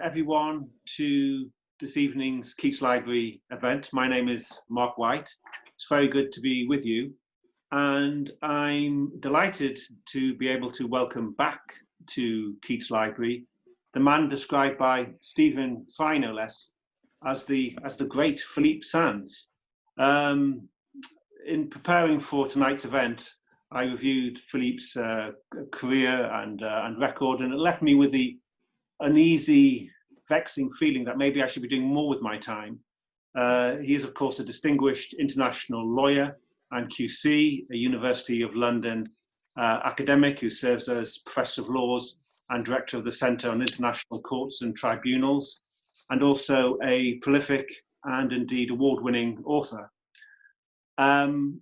Everyone to this evening's Keats Library event. My name is Mark White. It's very good to be with you, and I'm delighted to be able to welcome back to Keats Library the man described by Stephen Fry, no less, as the great Philippe Sands. In preparing for tonight's event, I reviewed Philippe's career and record, and it left me with the uneasy, vexing feeling that maybe I should be doing more with my time. He is, of course, a distinguished international lawyer and QC, a University of London academic who serves as Professor of Laws and Director of the Centre on International Courts and Tribunals, and also a prolific and indeed award-winning author. With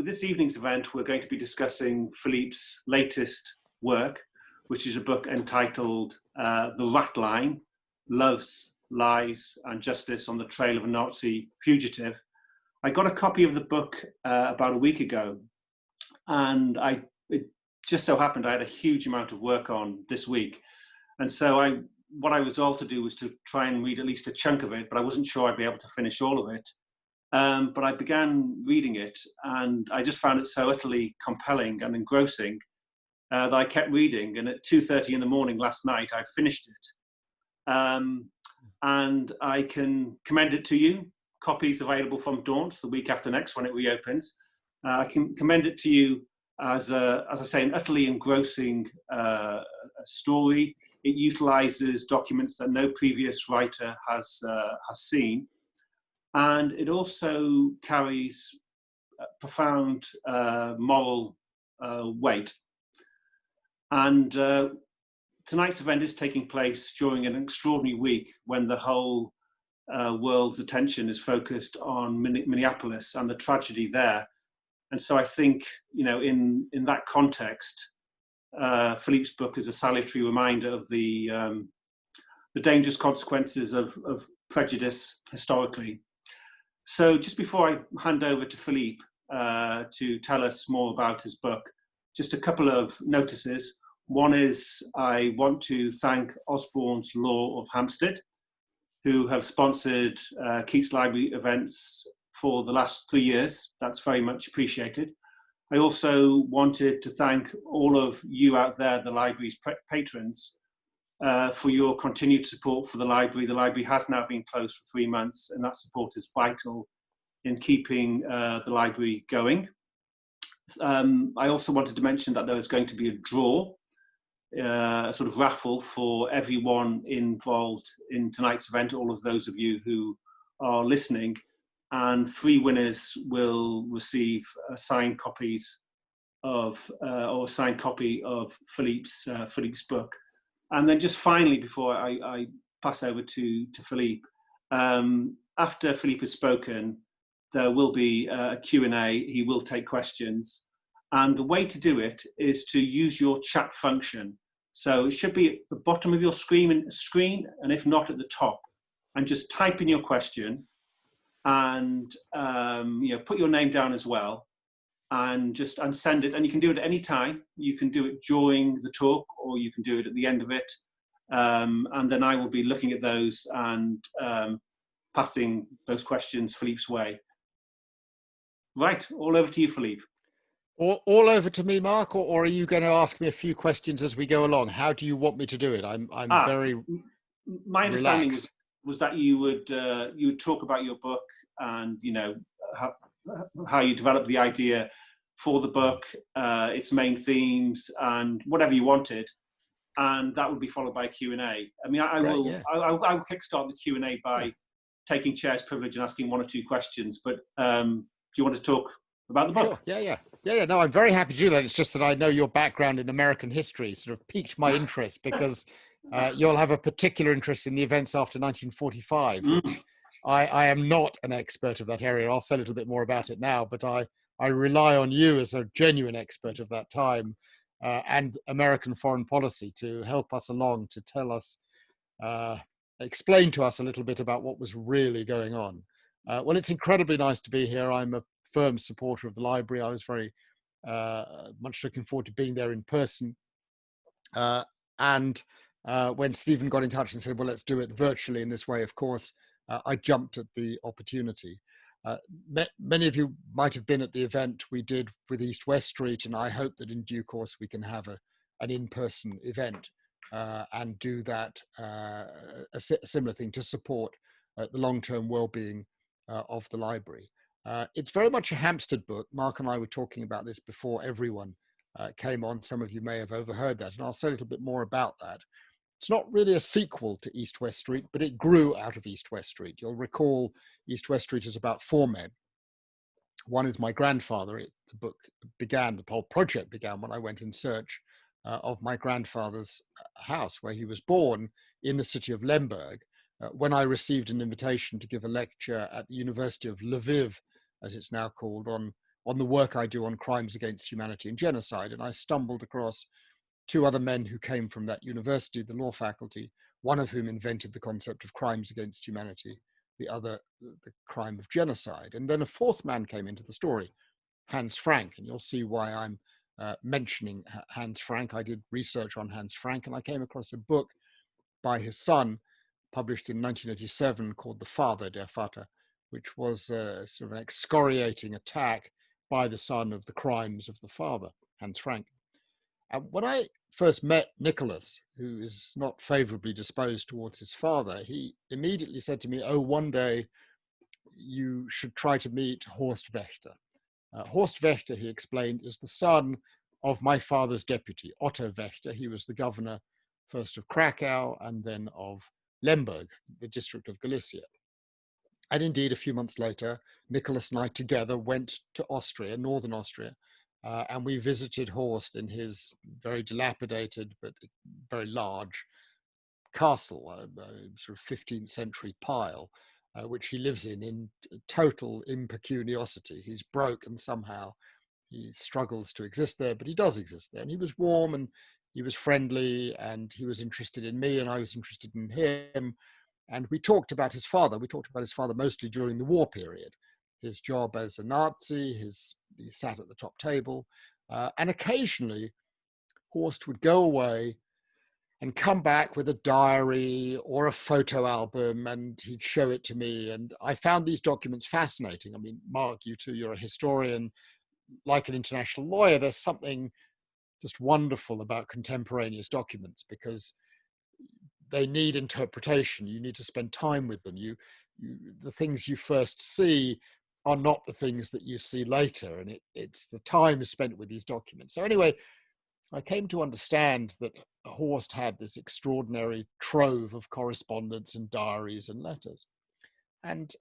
this evening's event, we're going to be discussing Philippe's latest work, which is a book entitled The Ratline, Loves, Lies and Justice on the Trail of a Nazi Fugitive. I got a copy of the book about a week ago, and it just so happened I had a huge amount of work on this week. And so what I resolved to do was to try and read at least a chunk of it, but I wasn't sure I'd be able to finish all of it. But I began reading it, and I just found it so utterly compelling and engrossing that I kept reading, and at 2:30 in the morning last night, I'd finished it. And I can commend it to you. Copies available from Daunt the week after next when it reopens. I can commend it to you as I say, an utterly engrossing story. It utilizes documents that no previous writer has seen. And it also carries profound moral weight. And tonight's event is taking place during an extraordinary week when the whole world's attention is focused on Minneapolis and the tragedy there. And so I think, in that context, Philippe's book is a salutary reminder of the dangerous consequences of prejudice historically. So just before I hand over to Philippe to tell us more about his book, just a couple of notices. One is I want to thank Osborne's Law of Hampstead, who have sponsored Keats Library events for the last 3 years. That's very much appreciated. I also wanted to thank all of you out there, the library's patrons, for your continued support for the library. The library has now been closed for 3 months, and that support is vital in keeping the library going. I also wanted to mention that there is going to be a draw, a sort of raffle for everyone involved in tonight's event, all of those of you who are listening, and 3 winners will receive signed copies of, or a signed copy of Philippe's book. And then just finally, before I pass over to Philippe, after Philippe has spoken, there will be a Q&A. He will take questions. And the way to do it is to use your chat function. So it should be at the bottom of your screen, and if not, at the top. And just type in your question and put your name down as well. And send it, and you can do it at any time. You can do it during the talk, or you can do it at the end of it, and then I will be looking at those and passing those questions Philippe's way. Right, all over to you, Philippe. All over to me, Mark, or are you going to ask me a few questions as we go along? How do you want me to do it? I'm very my understanding relaxed. was that you would talk about your book and how you developed the idea for the book, its main themes, and whatever you wanted, and that would be followed by a Q&A. I mean, I will kickstart the Q&A by taking chair's privilege and asking 1 or 2 questions. But do you want to talk about the book? Sure. Yeah. No, I'm very happy to do that. It's just that I know your background in American history sort of piqued my interest because you'll have a particular interest in the events after 1945. Which I am not an expert of that area. I'll say a little bit more about it now, but I rely on you as a genuine expert of that time and American foreign policy to help us along, to tell us, explain to us a little bit about what was really going on. Well, it's incredibly nice to be here. I'm a firm supporter of the library. I was very much looking forward to being there in person. And when Stephen got in touch and said, well, let's do it virtually in this way, of course, I jumped at the opportunity. Many of you might have been at the event we did with East West Street, and I hope that in due course we can have an in-person event and do that, a similar thing to support the long-term well-being of the library. It's very much a Hampstead book. Mark and I were talking about this before everyone came on. Some of you may have overheard that, and I'll say a little bit more about that. It's not really a sequel to East West Street, but it grew out of East West Street. You'll recall East West Street is about four men. One is my grandfather. The whole project began when I went in search of my grandfather's house, where he was born in the city of Lemberg, when I received an invitation to give a lecture at the University of Lviv, as it's now called, on the work I do on crimes against humanity and genocide. And I stumbled across two other men who came from that university, the law faculty, one of whom invented the concept of crimes against humanity, the other, the crime of genocide. And then a fourth man came into the story, Hans Frank, and you'll see why I'm mentioning Hans Frank. I did research on Hans Frank, and I came across a book by his son, published in 1987, called The Father, Der Vater, which was sort of an excoriating attack by the son of the crimes of the father, Hans Frank. And when I first met Nicholas, who is not favorably disposed towards his father, he immediately said to me, oh, one day you should try to meet Horst Wächter. Horst Wächter, he explained, is the son of my father's deputy, Otto Wächter. He was the governor first of Krakow and then of Lemberg, the district of Galicia. And indeed, a few months later, Nicholas and I together went to Austria, northern Austria, and we visited Horst in his very dilapidated but very large castle, sort of 15th century pile, which he lives in total impecuniosity. He's broke and somehow he struggles to exist there, but he does exist there. And he was warm and he was friendly and he was interested in me and I was interested in him. And we talked about his father. We talked about his father mostly during the war period. His job as a Nazi, he sat at the top table. And occasionally, Horst would go away and come back with a diary or a photo album, and he'd show it to me. And I found these documents fascinating. I mean, Mark, you too, you're a historian. Like an international lawyer, there's something just wonderful about contemporaneous documents because they need interpretation. You need to spend time with them. The things you first see are not the things that you see later, and it's the time spent with these documents. So anyway, I came to understand that Horst had this extraordinary trove of correspondence and diaries and letters. And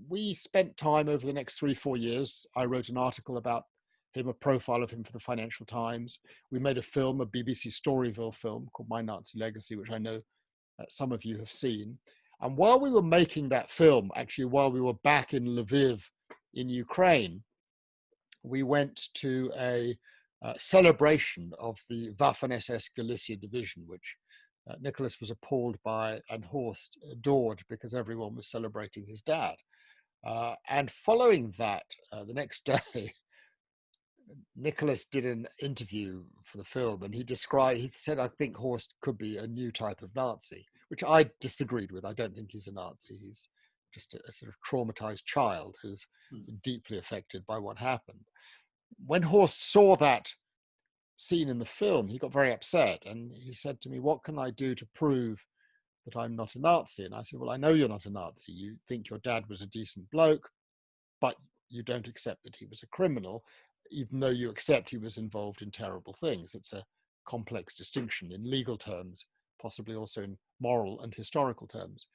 we spent time over the next 3-4 years. I wrote an article about him, a profile of him for the Financial Times. We made a film, a BBC Storyville film called My Nazi Legacy, which I know some of you have seen. And while we were making that film, actually while we were back in Lviv in Ukraine, we went to a celebration of the Waffen-SS Galicia division, which Nicholas was appalled by and Horst adored because everyone was celebrating his dad. And following that, the next day, Nicholas did an interview for the film and he said, I think Horst could be a new type of Nazi, which I disagreed with. I don't think he's a Nazi. He's just a sort of traumatized child who's deeply affected by what happened. When Horst saw that scene in the film, he got very upset and he said to me, what can I do to prove that I'm not a Nazi? And I said, well, I know you're not a Nazi. You think your dad was a decent bloke, but you don't accept that he was a criminal, even though you accept he was involved in terrible things. It's a complex distinction in legal terms, possibly also in moral and historical terms.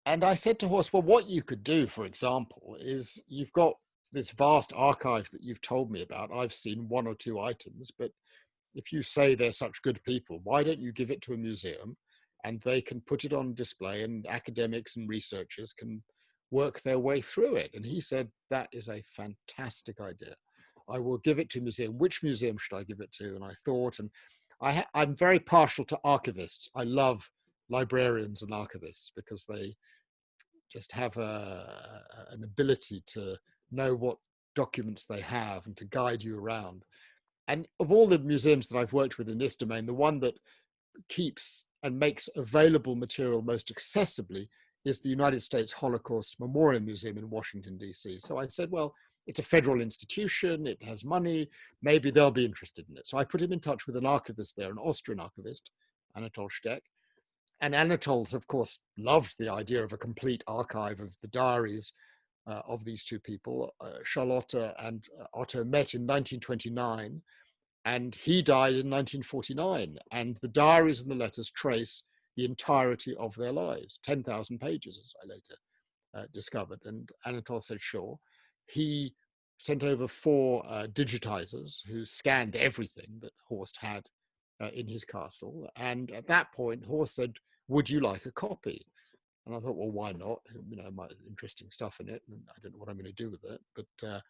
And I said to Horst, well, what you could do, for example, is you've got this vast archive that you've told me about. I've seen 1 or 2 items, but if you say they're such good people, why don't you give it to a museum and they can put it on display and academics and researchers can work their way through it? And he said, that is a fantastic idea. I will give it to a museum. Which museum should I give it to? And I thought, and I'm very partial to archivists. I love librarians and archivists because they just have an ability to know what documents they have and to guide you around. And of all the museums that I've worked with in this domain, the one that keeps and makes available material most accessibly is the United States Holocaust Memorial Museum in Washington, D.C. So I said, well, it's a federal institution, it has money, maybe they'll be interested in it. So I put him in touch with an archivist there, an Austrian archivist, Anatol Steck. And Anatol's, of course, loved the idea of a complete archive of the diaries of these two people. Charlotte and Otto met in 1929, and he died in 1949. And the diaries and the letters trace the entirety of their lives, 10,000 pages, as I later discovered. And Anatol said, sure. He sent over 4 digitizers who scanned everything that Horst had in his castle. And at that point, Horst said, would you like a copy? And I thought, well, why not? You know, interesting stuff in it. And I don't know what I'm going to do with it. But a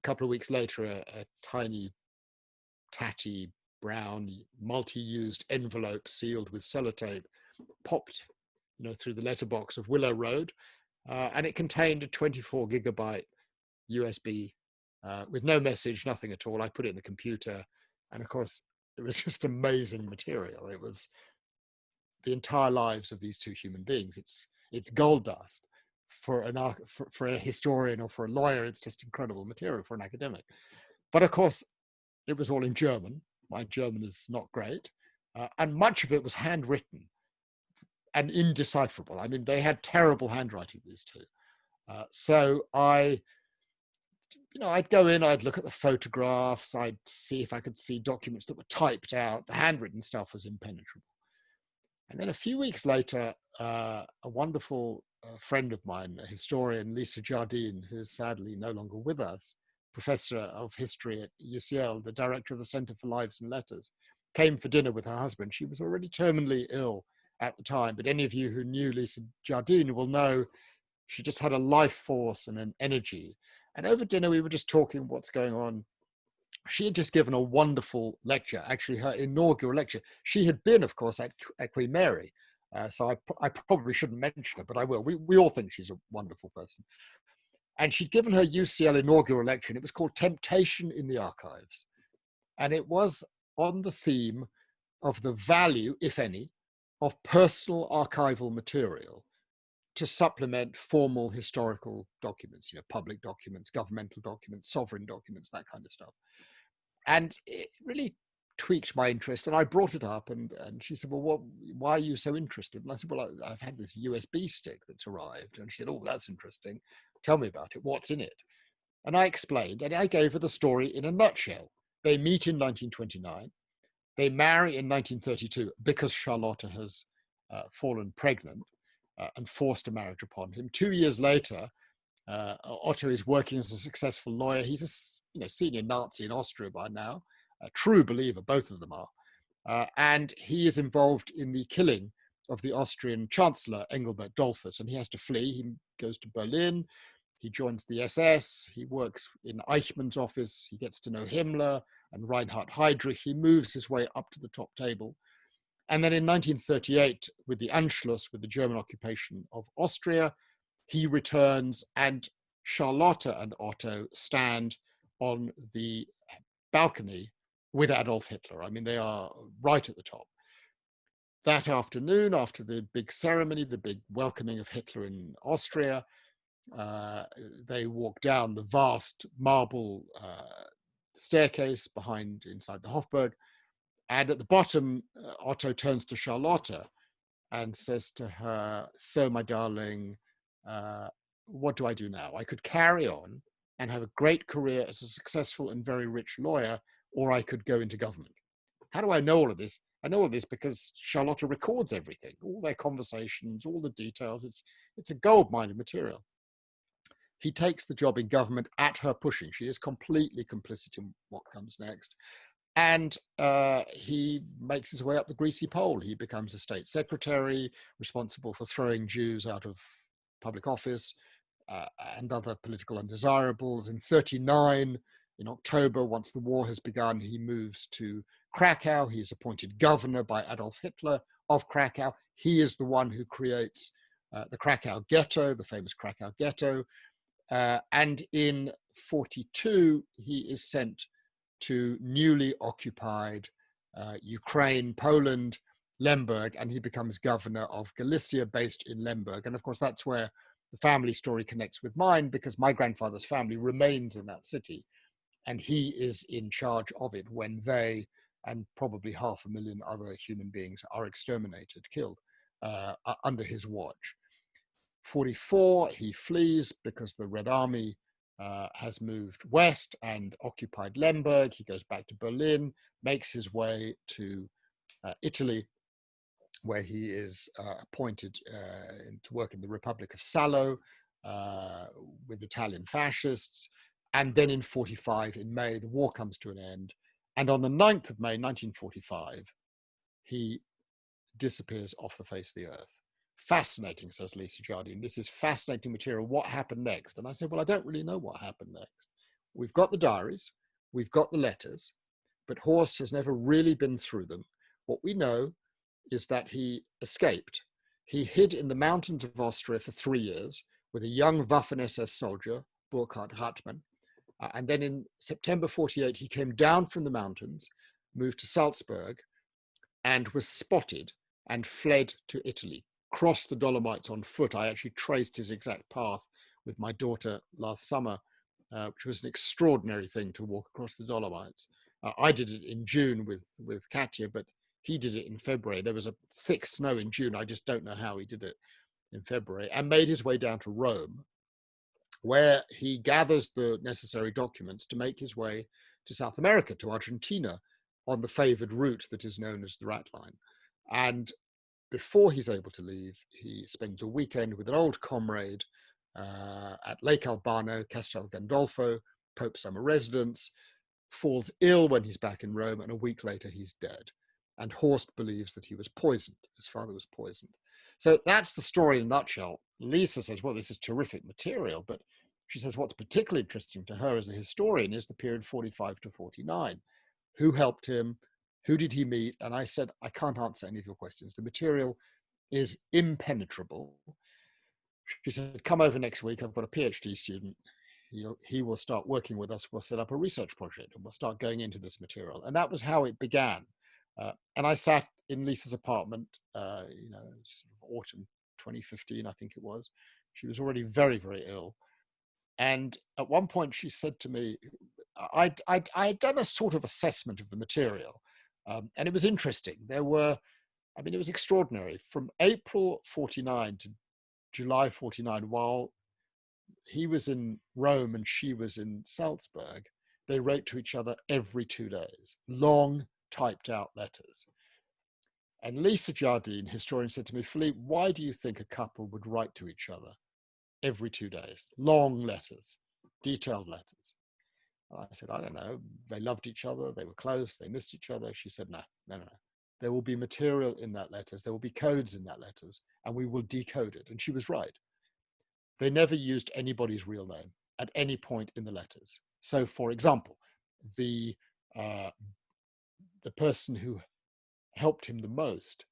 couple of weeks later, a tiny, tatty, brown, multi-used envelope sealed with sellotape popped, you know, through the letterbox of Willow Road. And it contained a 24 gigabyte USB with no message, nothing at all. I put it in the computer. And of course, it was just amazing material. It was the entire lives of these two human beings. It's gold dust for a historian or for a lawyer. It's just incredible material for an academic. But of course, it was all in German. My German is not great. And much of it was handwritten and indecipherable. I mean, they had terrible handwriting, these two. So I'd go in, I'd look at the photographs, I'd see if I could see documents that were typed out. The handwritten stuff was impenetrable. And then a few weeks later, a wonderful friend of mine, a historian, Lisa Jardine, who is sadly no longer with us, professor of history at UCL, the director of the Center for Lives and Letters, came for dinner with her husband. She was already terminally ill at the time, but any of you who knew Lisa Jardine will know she just had a life force and an energy. And over dinner, we were just talking what's going on. She had just given a wonderful lecture, actually her inaugural lecture. She had been, of course, at Queen Mary. So I probably shouldn't mention her, but I will. We all think she's a wonderful person. And she'd given her UCL inaugural lecture, and it was called Temptation in the Archives. And it was on the theme of the value, if any, of personal archival material to supplement formal historical documents, you know, public documents, governmental documents, sovereign documents, that kind of stuff. And it really tweaked my interest. And I brought it up, and she said, well, why are you so interested? And I said, well, I've had this USB stick that's arrived. And she said, oh, that's interesting. Tell me about it. What's in it? And I explained, and I gave her the story in a nutshell. They meet in 1929. They marry in 1932 because Charlotte has fallen pregnant and forced a marriage upon him. 2 years later, Otto is working as a successful lawyer. He's a senior Nazi in Austria by now, a true believer, both of them are. And he is involved in the killing of the Austrian Chancellor, Engelbert Dollfuss, and he has to flee. He goes to Berlin. He joins the SS. He works in Eichmann's office. He gets to know Himmler and Reinhard Heydrich. He moves his way up to the top table. And then in 1938, with the Anschluss, with the German occupation of Austria, he returns, and Charlotte and Otto stand on the balcony with Adolf Hitler. I mean, they are right at the top. That afternoon, after the big ceremony, the big welcoming of Hitler in Austria, they walk down the vast marble staircase inside the Hofburg. And at the bottom, Otto turns to Charlotte and says to her, so my darling, what do I do now? I could carry on and have a great career as a successful and very rich lawyer, or I could go into government. How do I know all of this? I know all of this because Charlotte records everything, all their conversations, all the details. It's a gold mine of material. He takes the job in government at her pushing. She is completely complicit in what comes next. And he makes his way up the greasy pole. He becomes a state secretary, responsible for throwing Jews out of public office and other political undesirables. In 1939, in October, once the war has begun, he moves to Krakow. He is appointed governor by Adolf Hitler of Krakow. He is the one who creates the Krakow ghetto, the famous Krakow ghetto. And in 1942, he is sent to newly occupied Ukraine, Poland, Lemberg, and he becomes governor of Galicia, based in Lemberg. And of course, that's where the family story connects with mine, because my grandfather's family remains in that city, and he is in charge of it when they, and probably 500,000 other human beings, are exterminated, killed under his watch. 44, he flees because the Red Army has moved west and occupied Lemberg. He goes back to Berlin, makes his way to Italy, where he is appointed to work in the Republic of Salo with Italian fascists. And then in 45, in May, the war comes to an end. And on the 9th of May, 1945, he disappears off the face of the earth. Fascinating, says Lisa Jardine. This is fascinating material. What happened next? And I said, well, I don't really know what happened next. We've got the diaries, we've got the letters, but Horst has never really been through them. What we know is that he escaped. He hid in the mountains of Austria for 3 years with a young Waffen-SS soldier, Burkhard Ratman. And then in September 48, he came down from the mountains, moved to Salzburg, and was spotted and fled to Italy, crossed the Dolomites on foot. I actually traced his exact path with my daughter last summer, which was an extraordinary thing to walk across the Dolomites. I did it in June with Katya, but he did it in February. There was a thick snow in June. I just don't know how he did it in February, and made his way down to Rome, where he gathers the necessary documents to make his way to South America, to Argentina, on the favored route that is known as the Ratline. And before he's able to leave, he spends a weekend with an old comrade at Lake Albano, Castel Gandolfo, Pope Summer residence, falls ill when he's back in Rome, and a week later he's dead. And Horst believes that he was poisoned. His father was poisoned. So that's the story in a nutshell. Lisa says, well, this is terrific material, but she says what's particularly interesting to her as a historian is the period 45 to 49. Who helped him? Who did he meet? And I said, I can't answer any of your questions. The material is impenetrable. She said, come over next week. I've got a PhD student. He will start working with us. We'll set up a research project and we'll start going into this material. And that was how it began. And I sat in Lisa's apartment, sort of autumn 2015, I think it was. She was already very, very ill. And at one point she said to me, I had done a sort of assessment of the material, and it was interesting. It was extraordinary. From April 49 to July 49, while he was in Rome and she was in Salzburg, they wrote to each other every 2 days, long typed out letters. And Lisa Jardine, historian, said to me, Philippe, why do you think a couple would write to each other every 2 days? Long letters, detailed letters. And I said, I don't know. They loved each other. They were close. They missed each other. She said, no. There will be material in that letters. There will be codes in that letters, and we will decode it. And she was right. They never used anybody's real name at any point in the letters. So, for example, the person who helped him the most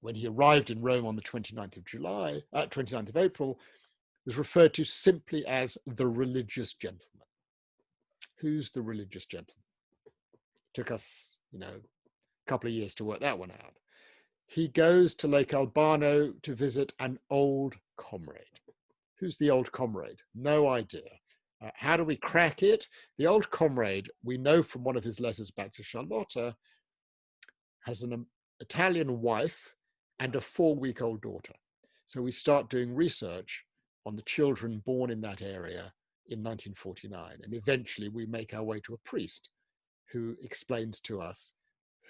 when he arrived in Rome on the 29th of April, was referred to simply as the religious gentleman. Who's the religious gentleman? It took us, a couple of years to work that one out. He goes to Lake Albano to visit an old comrade. Who's the old comrade? No idea. How do we crack it? The old comrade, we know from one of his letters back to Charlotta, has an Italian wife and a 4-week-old daughter. So we start doing research on the children born in that area in 1949. And eventually we make our way to a priest who explains to us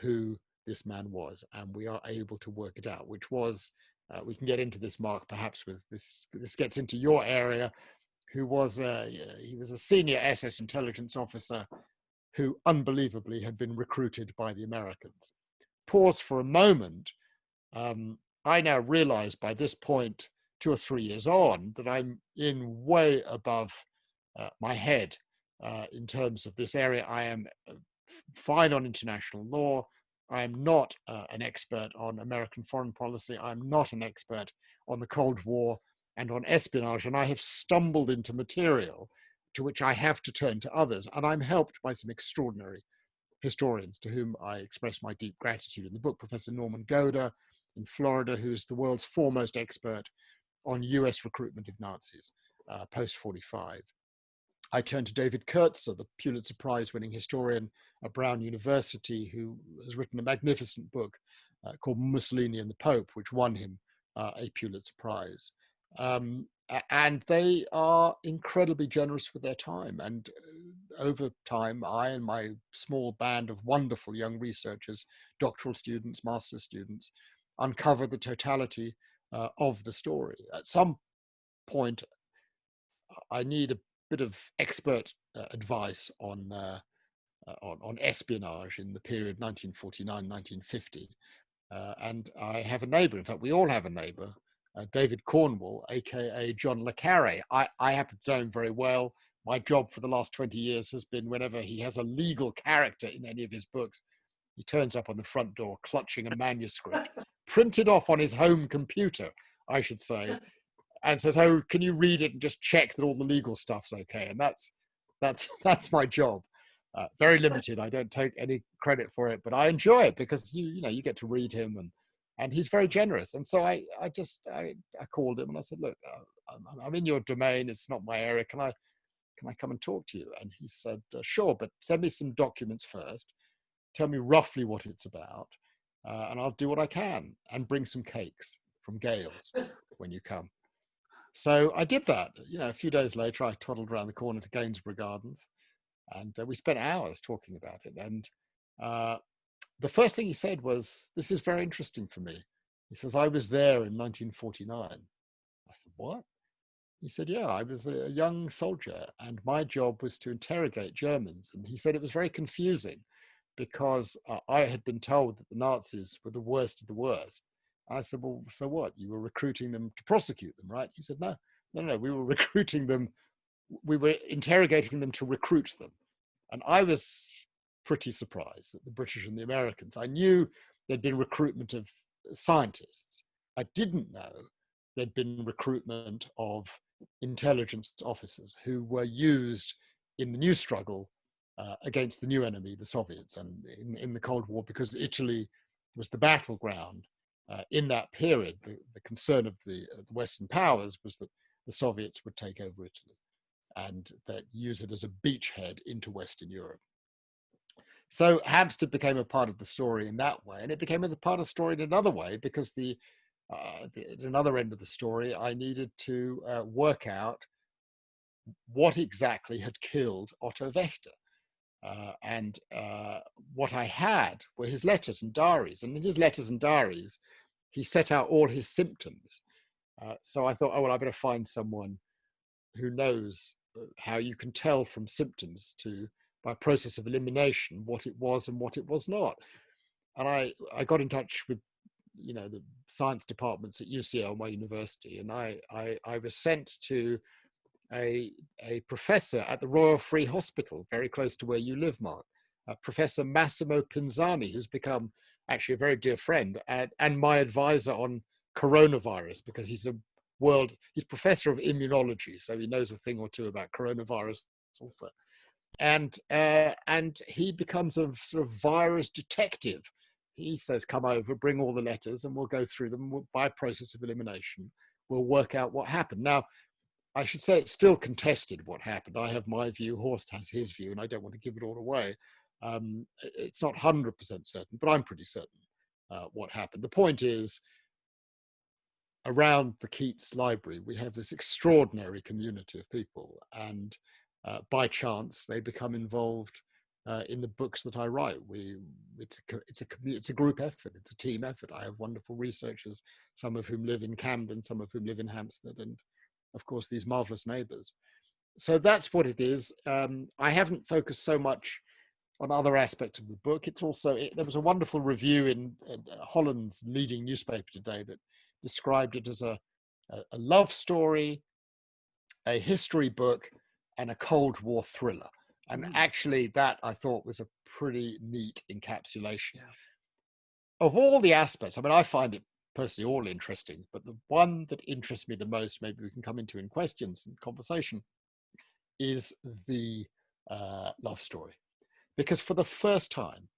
who this man was. And we are able to work it out, which was, we can get into this, Mark, perhaps with this gets into your area, he was a senior SS intelligence officer who unbelievably had been recruited by the Americans. Pause for a moment. I now realize by this point, 2 or 3 years on, that I'm in way above my head in terms of this area. I am fine on international law. I am not an expert on American foreign policy. I'm not an expert on the Cold War and on espionage. And I have stumbled into material to which I have to turn to others. And I'm helped by some extraordinary historians to whom I express my deep gratitude in the book. Professor Norman Goder in Florida, who is the world's foremost expert on US recruitment of Nazis post-45. I turned to David Kurtzer, the Pulitzer Prize-winning historian at Brown University, who has written a magnificent book called Mussolini and the Pope, which won him a Pulitzer Prize. And they are incredibly generous with their time. And over time, I and my small band of wonderful young researchers, doctoral students, master's students, uncover the totality of the story. At some point, I need a bit of expert advice on espionage in the period 1949-1950. And I have a neighbor, in fact, we all have a neighbor, David Cornwall, aka John Le Carre. I happen to know him very well. My job for the last 20 years has been whenever he has a legal character in any of his books, he turns up on the front door clutching a manuscript, printed off on his home computer, I should say, and says, "Oh, can you read it and just check that all the legal stuff's okay?" And that's my job. Very limited. I don't take any credit for it, but I enjoy it because you get to read him, and he's very generous. And so I called him and I said, "Look, I'm in your domain. It's not my area. Can I come and talk to you?" And he said, "Sure, but send me some documents first. Tell me roughly what it's about, and I'll do what I can and bring some cakes from Gales when you come." So I did that. A few days later, I toddled around the corner to Gainsborough Gardens, and we spent hours talking about it. And the first thing he said was, "This is very interesting for me." He says, "I was there in 1949. I said, "What?" He said, "Yeah, I was a young soldier, and my job was to interrogate Germans." And he said it was very confusing because I had been told that the Nazis were the worst of the worst. I said, "Well, so what? You were recruiting them to prosecute them, right?" He said, No, we were recruiting them. We were interrogating them to recruit them." And I was pretty surprised that the British and the Americans, I knew there'd been recruitment of scientists. I didn't know there'd been recruitment of intelligence officers who were used in the new struggle against the new enemy, the Soviets, and in the Cold War, because Italy was the battleground. In that period, the concern of the Western powers was that the Soviets would take over Italy and that use it as a beachhead into Western Europe. So Hampstead became a part of the story in that way, and it became a part of the story in another way because at another end of the story, I needed to work out what exactly had killed Otto Wächter. And what I had were his letters and diaries. And in his letters and diaries, he set out all his symptoms. So I thought, oh, well, I better find someone who knows how you can tell from symptoms by process of elimination, what it was and what it was not. And I got in touch with, the science departments at UCL, my university, and I was sent to a professor at the Royal Free Hospital, very close to where you live, Mark, Professor Massimo Pinzani, who's become actually a very dear friend and my advisor on coronavirus, because he's professor of immunology, so he knows a thing or two about coronavirus also. And he becomes a sort of virus detective. He says, "Come over, bring all the letters, and we'll go through them by process of elimination. We'll work out what happened." Now, I should say it's still contested what happened. I have my view, Horst has his view, and I don't want to give it all away. It's not 100% certain, but I'm pretty certain what happened. The point is, around the Keats Library, we have this extraordinary community of people, and by chance, they become involved in the books that I write. It's a group effort. It's a team effort. I have wonderful researchers, some of whom live in Camden, some of whom live in Hampstead, and of course, these marvelous neighbors. So that's what it is. I haven't focused so much on other aspects of the book. It's also, there was a wonderful review in Holland's leading newspaper today that described it as a love story, a history book, and a Cold War thriller. And actually that I thought was a pretty neat encapsulation of all the aspects. I mean, I find it personally all interesting, but the one that interests me the most, maybe we can come into in questions and conversation, is the love story. because for the first time,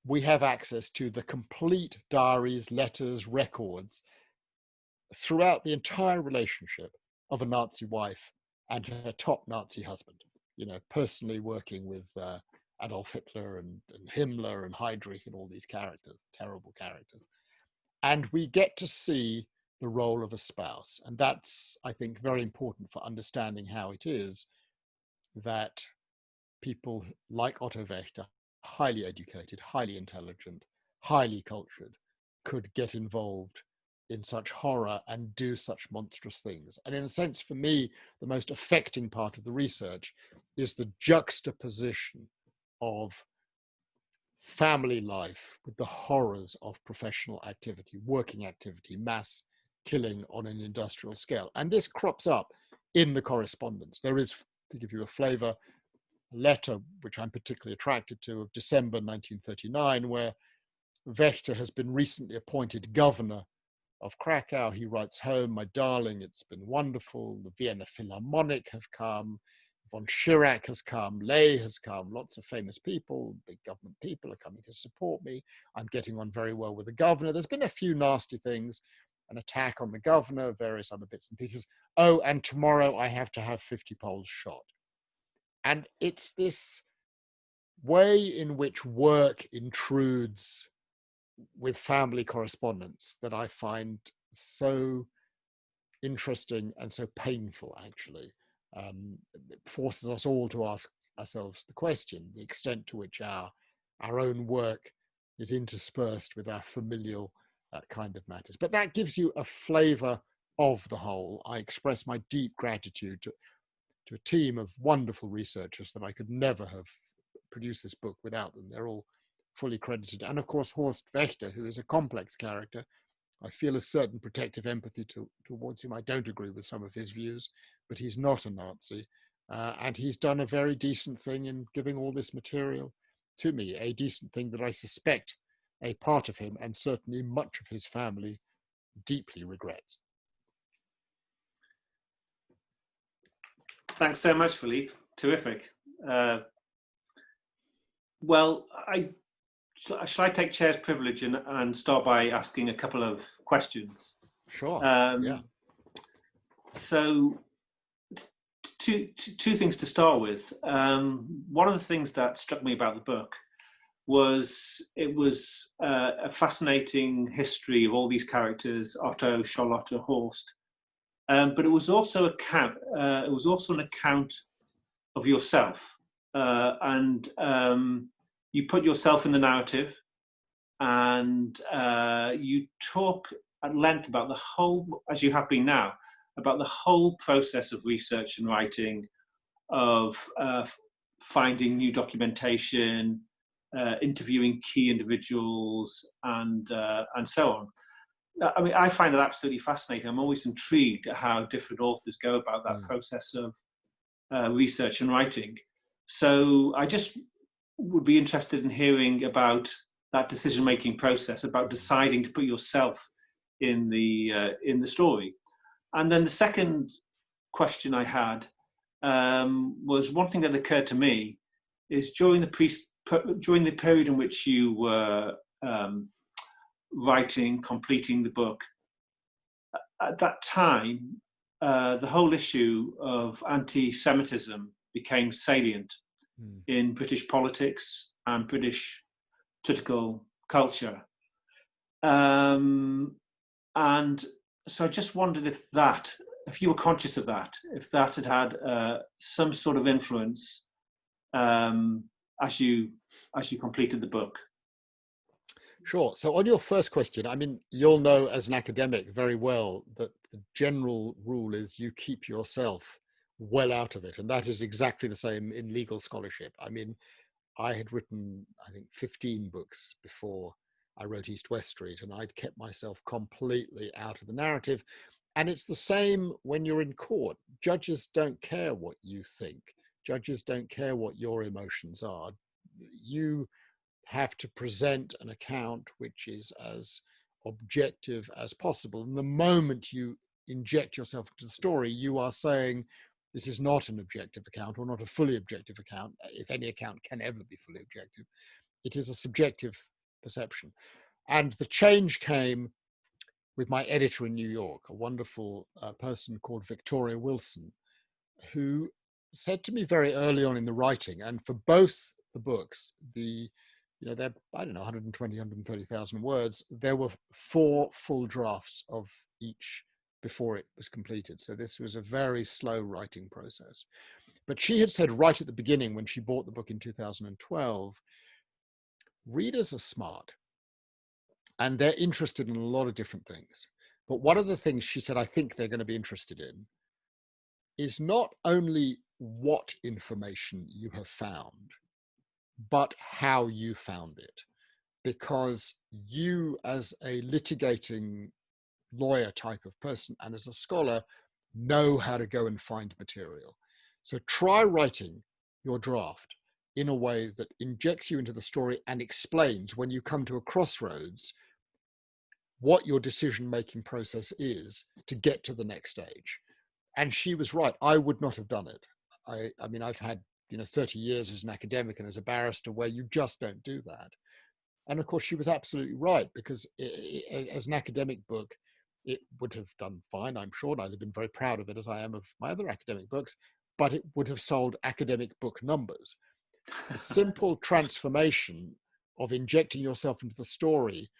we have access to the complete diaries, letters, records throughout the entire relationship of a Nazi wife and her top Nazi husband, you know, personally working with Adolf Hitler and Himmler and Heydrich and all these characters, terrible characters. And we get to see the role of a spouse. And that's, I think, very important for understanding how it is that people like Otto Wächter, highly educated, highly intelligent, highly cultured, could get involved in such horror and do such monstrous things. And in a sense, for me, the most affecting part of the research is the juxtaposition of family life with the horrors of professional activity, working activity, mass killing on an industrial scale. And this crops up in the correspondence. There is, to give you a flavor, a letter which I'm particularly attracted to of December 1939, where Wächter has been recently appointed governor of Krakow. He writes home, "My darling, it's been wonderful. The Vienna Philharmonic have come. Von Schirach has come, Ley has come, lots of famous people, big government people are coming to support me. I'm getting on very well with the governor. There's been a few nasty things, an attack on the governor, various other bits and pieces. Oh, and tomorrow I have to have 50 Poles shot." And it's this way in which work intrudes with family correspondence that I find so interesting and so painful, actually. It forces us all to ask ourselves the question, the extent to which our own work is interspersed with our familial kind of matters. But that gives you a flavor of the whole. I express my deep gratitude to a team of wonderful researchers that I could never have produced this book without them. They're all fully credited. And of course, Horst Wächter, who is a complex character. I feel a certain protective empathy towards him. I don't agree with some of his views, but he's not a Nazi. And he's done a very decent thing in giving all this material to me, a decent thing that I suspect a part of him, and certainly much of his family, deeply regrets. Thanks so much, Philippe. Terrific. Well, shall I take chair's privilege and start by asking a couple of questions? Sure. Yeah. So, two things to start with. One of the things that struck me about the book was it was a fascinating history of all these characters, Otto, Charlotte, Horst, but it was also an account of yourself, and you put yourself in the narrative, and you talk at length about the whole, as you have been now, about the whole process of research and writing, of finding new documentation, interviewing key individuals, and so on. I mean, I find that absolutely fascinating. I'm always intrigued at how different authors go about that process of research and writing. So I just would be interested in hearing about that decision-making process, about deciding to put yourself in the story. And then the second question I had was, one thing that occurred to me is during the period in which you were completing the book, at that time, the whole issue of anti-Semitism became salient in British politics and British political culture. And so I just wondered if you were conscious of that, if that had some sort of influence as you completed the book. Sure. So on your first question, I mean, you'll know as an academic very well that the general rule is you keep yourself well out of it. And that is exactly the same in legal scholarship. I mean, I had written, I think, 15 books before I wrote East-West Street, and I'd kept myself completely out of the narrative. And it's the same when you're in court. Judges don't care what you think. Judges don't care what your emotions are. You have to present an account which is as objective as possible. And the moment you inject yourself into the story, you are saying, this is not an objective account, or not a fully objective account, if any account can ever be fully objective. It is a subjective perception. And the change came with my editor in New York, a wonderful person called Victoria Wilson, who said to me very early on in the writing, and for both the books, they're, I don't know, 120, 130,000 words, there were 4 full drafts of each before it was completed. So this was a very slow writing process. But she had said right at the beginning, when she bought the book in 2012, readers are smart and they're interested in a lot of different things. But one of the things she said, I think they're going to be interested in is not only what information you have found, but how you found it. Because you, as a litigating lawyer type of person and as a scholar, know how to go and find material. So try writing your draft in a way that injects you into the story and explains, when you come to a crossroads, what your decision-making process is to get to the next stage. And she was right. I would not have done it. I mean, I've had 30 years as an academic and as a barrister where you just don't do that. And of course, she was absolutely right, because as an academic book, it would have done fine, I'm sure, and I'd have been very proud of it, as I am of my other academic books, but it would have sold academic book numbers. The simple transformation of injecting yourself into the story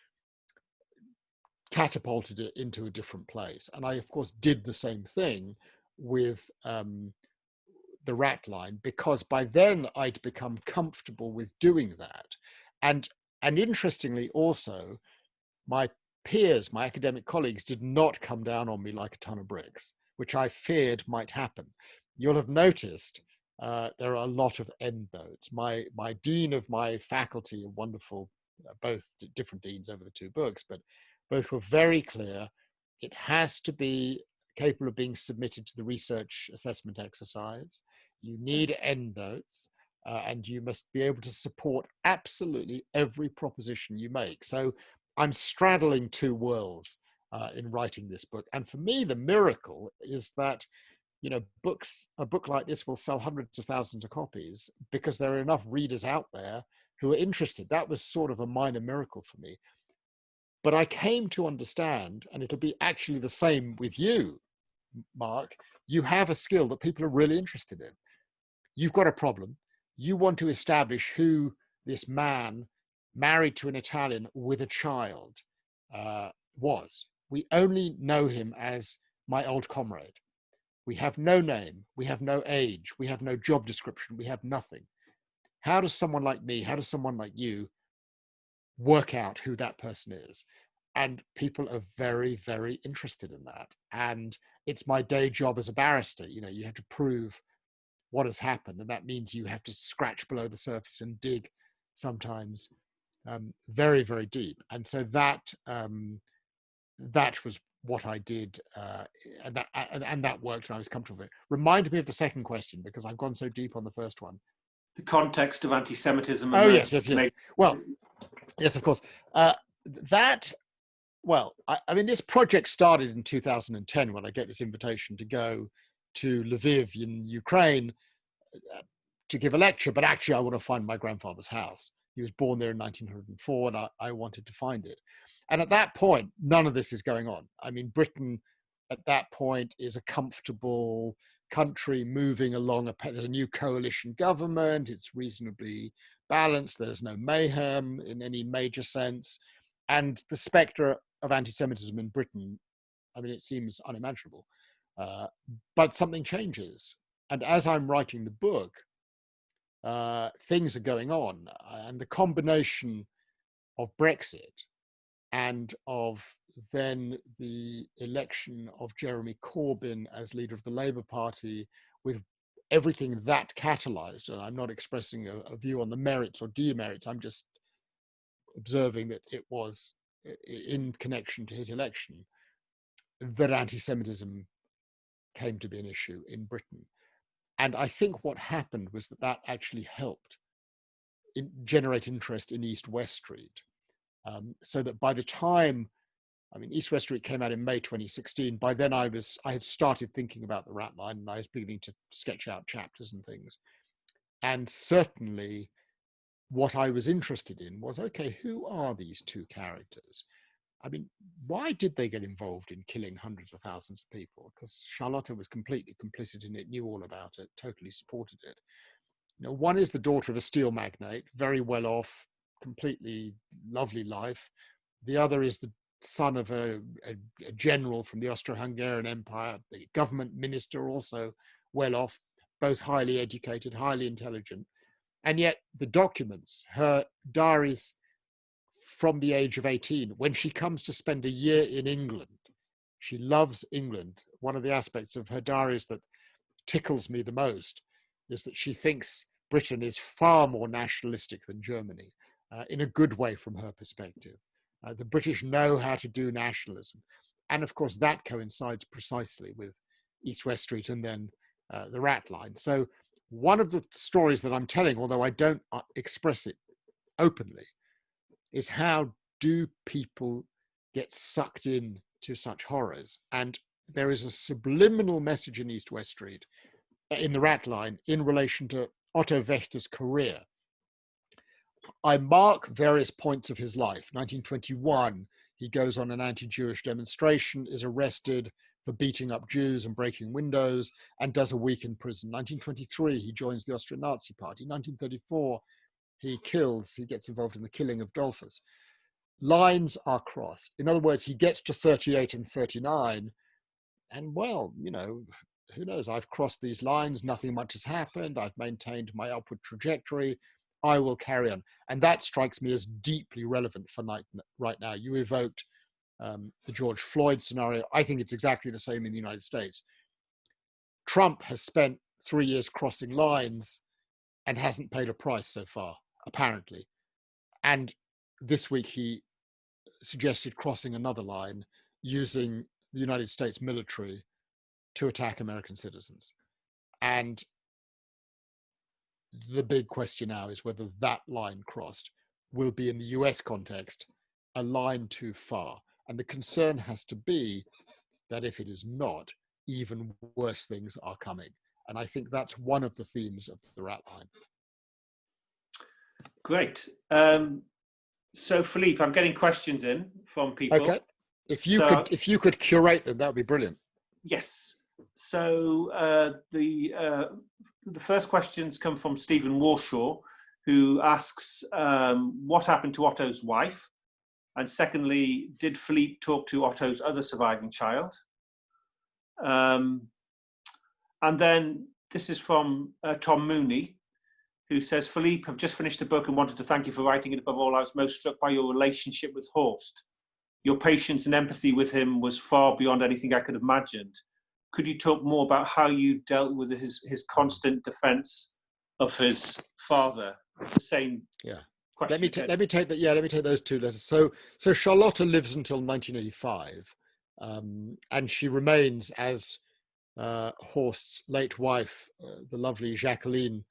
catapulted it into a different place. And I, of course, did the same thing with the Ratline, because by then I'd become comfortable with doing that. And interestingly also, my peers, my academic colleagues, did not come down on me like a ton of bricks, which I feared might happen. You'll have noticed there are a lot of endnotes. My dean of my faculty, a wonderful, both different deans over the 2 books, but both were very clear. It has to be capable of being submitted to the research assessment exercise. You need endnotes. And you must be able to support absolutely every proposition you make. So I'm straddling 2 worlds in writing this book. And for me, the miracle is that, a book like this will sell hundreds of thousands of copies because there are enough readers out there who are interested. That was sort of a minor miracle for me. But I came to understand, and it'll be actually the same with you, Mark, you have a skill that people are really interested in. You've got a problem. You want to establish who this man married to an Italian with a child was. We only know him as my old comrade. We have no name. We have no age. We have no job description. We have nothing. How does someone like me, how does someone like you work out who that person is? And people are very, very interested in that. And it's my day job as a barrister. You have to prove what has happened, and that means you have to scratch below the surface and dig sometimes very, very deep. And so that was what I did, and that worked, and I was comfortable with it. Remind me of the second question, because I've gone so deep on the first one. The context of anti-Semitism. Oh, yes. Well, yes, of course. I mean, this project started in 2010 when I get this invitation to go to Lviv in Ukraine to give a lecture, but actually I want to find my grandfather's house. He was born there in 1904, and I wanted to find it. And at that point, none of this is going on. I mean, Britain at that point is a comfortable country moving along. There's a new coalition government. It's reasonably balanced. There's no mayhem in any major sense. And the spectre of anti-Semitism in Britain, I mean, it seems unimaginable. But something changes. And as I'm writing the book, things are going on. And the combination of Brexit and of then the election of Jeremy Corbyn as leader of the Labour Party, with everything that catalyzed, and I'm not expressing a view on the merits or demerits, I'm just observing that it was in connection to his election that anti-Semitism came to be an issue in Britain. And I think what happened was that actually helped generate interest in East-West Street. So that by the time I mean, East West Street came out in May 2016. By then I had started thinking about the Ratline, and I was beginning to sketch out chapters and things. And certainly what I was interested in was, okay, who are these two characters? I mean, why did they get involved in killing hundreds of thousands of people? Because Charlotte was completely complicit in it, knew all about it, totally supported it. You know, one is the daughter of a steel magnate, very well off, completely lovely life. The other is the son of a general from the Austro-Hungarian Empire, the government minister, also well off, both highly educated, highly intelligent. And yet the documents, her diaries from the age of 18, when she comes to spend a year in England, she loves England. One of the aspects of her diaries that tickles me the most is that she thinks Britain is far more nationalistic than Germany, in a good way from her perspective. The British know how to do nationalism. And of course, that coincides precisely with East West Street and then the Ratline. So one of the stories that I'm telling, although I don't express it openly, is how do people get sucked in to such horrors? And there is a subliminal message in East West Street, in the Ratline, in relation to Otto Wächter's career. I mark various points of his life. 1921, he goes on an anti-Jewish demonstration, is arrested for beating up Jews and breaking windows, and does a week in prison. 1923, he joins the Austrian Nazi Party. 1934, he gets involved in the killing of Dollfuss. Lines are crossed. In other words, he gets to 38 and 39, and well, you know, who knows? I've crossed these lines, nothing much has happened, I've maintained my upward trajectory, I will carry on. And that strikes me as deeply relevant for right now. You evoked the George Floyd scenario. I think it's exactly the same in the United States. Trump has spent 3 years crossing lines and hasn't paid a price so far, apparently. And this week he suggested crossing another line using the United States military to attack American citizens. And the big question now is whether that line crossed will be, in the US context, a line too far. And the concern has to be that if it is not, even worse things are coming. And I think that's one of the themes of the Ratline. Great. So Philippe, I'm getting questions in from people. Okay. If you could curate them, that would be brilliant. Yes. So the first questions come from Stephen Warshaw, who asks what happened to Otto's wife, and secondly, did Philippe talk to Otto's other surviving child? And then this is from Tom Mooney, who says, Philippe, have just finished a book and wanted to thank you for writing it. Above all, I was most struck by your relationship with Horst. Your patience and empathy with him was far beyond anything I could have imagined. Could you talk more about how you dealt with his constant defense of his father? The same question. Let me take those two letters. So Charlotte lives until 1985, and she remains, as Horst's late wife, the lovely Jacqueline,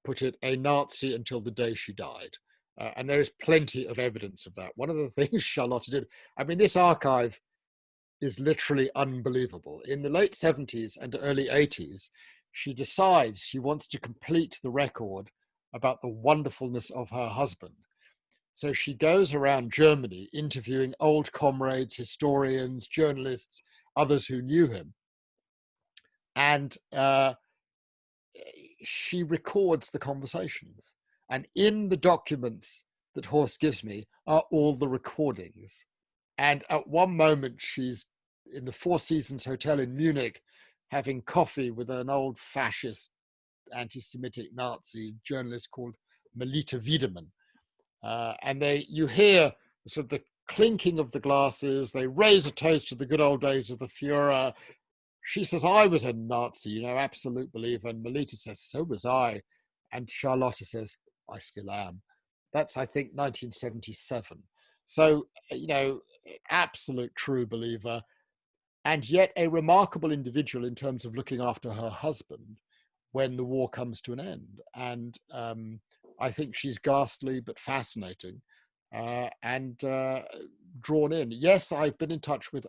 put it, a Nazi until the day she died. And there is plenty of evidence of that. One of the things Charlotte did, I mean, this archive is literally unbelievable. In the late 70s and early 80s, she decides she wants to complete the record about the wonderfulness of her husband. So she goes around Germany interviewing old comrades, historians, journalists, others who knew him. And she records the conversations. And in the documents that Horst gives me are all the recordings. And at one moment, she's in the Four Seasons Hotel in Munich having coffee with an old fascist, anti-Semitic Nazi journalist called Melita Wiedemann. And you hear sort of the clinking of the glasses. They raise a toast to the good old days of the Führer. She says, I was a Nazi, absolute believer. And Melita says, so was I. And Charlotte says, I still am. That's, I think, 1977. So, absolute true believer, and yet a remarkable individual in terms of looking after her husband when the war comes to an end. And I think she's ghastly but fascinating. And drawn in. Yes, I've been in touch with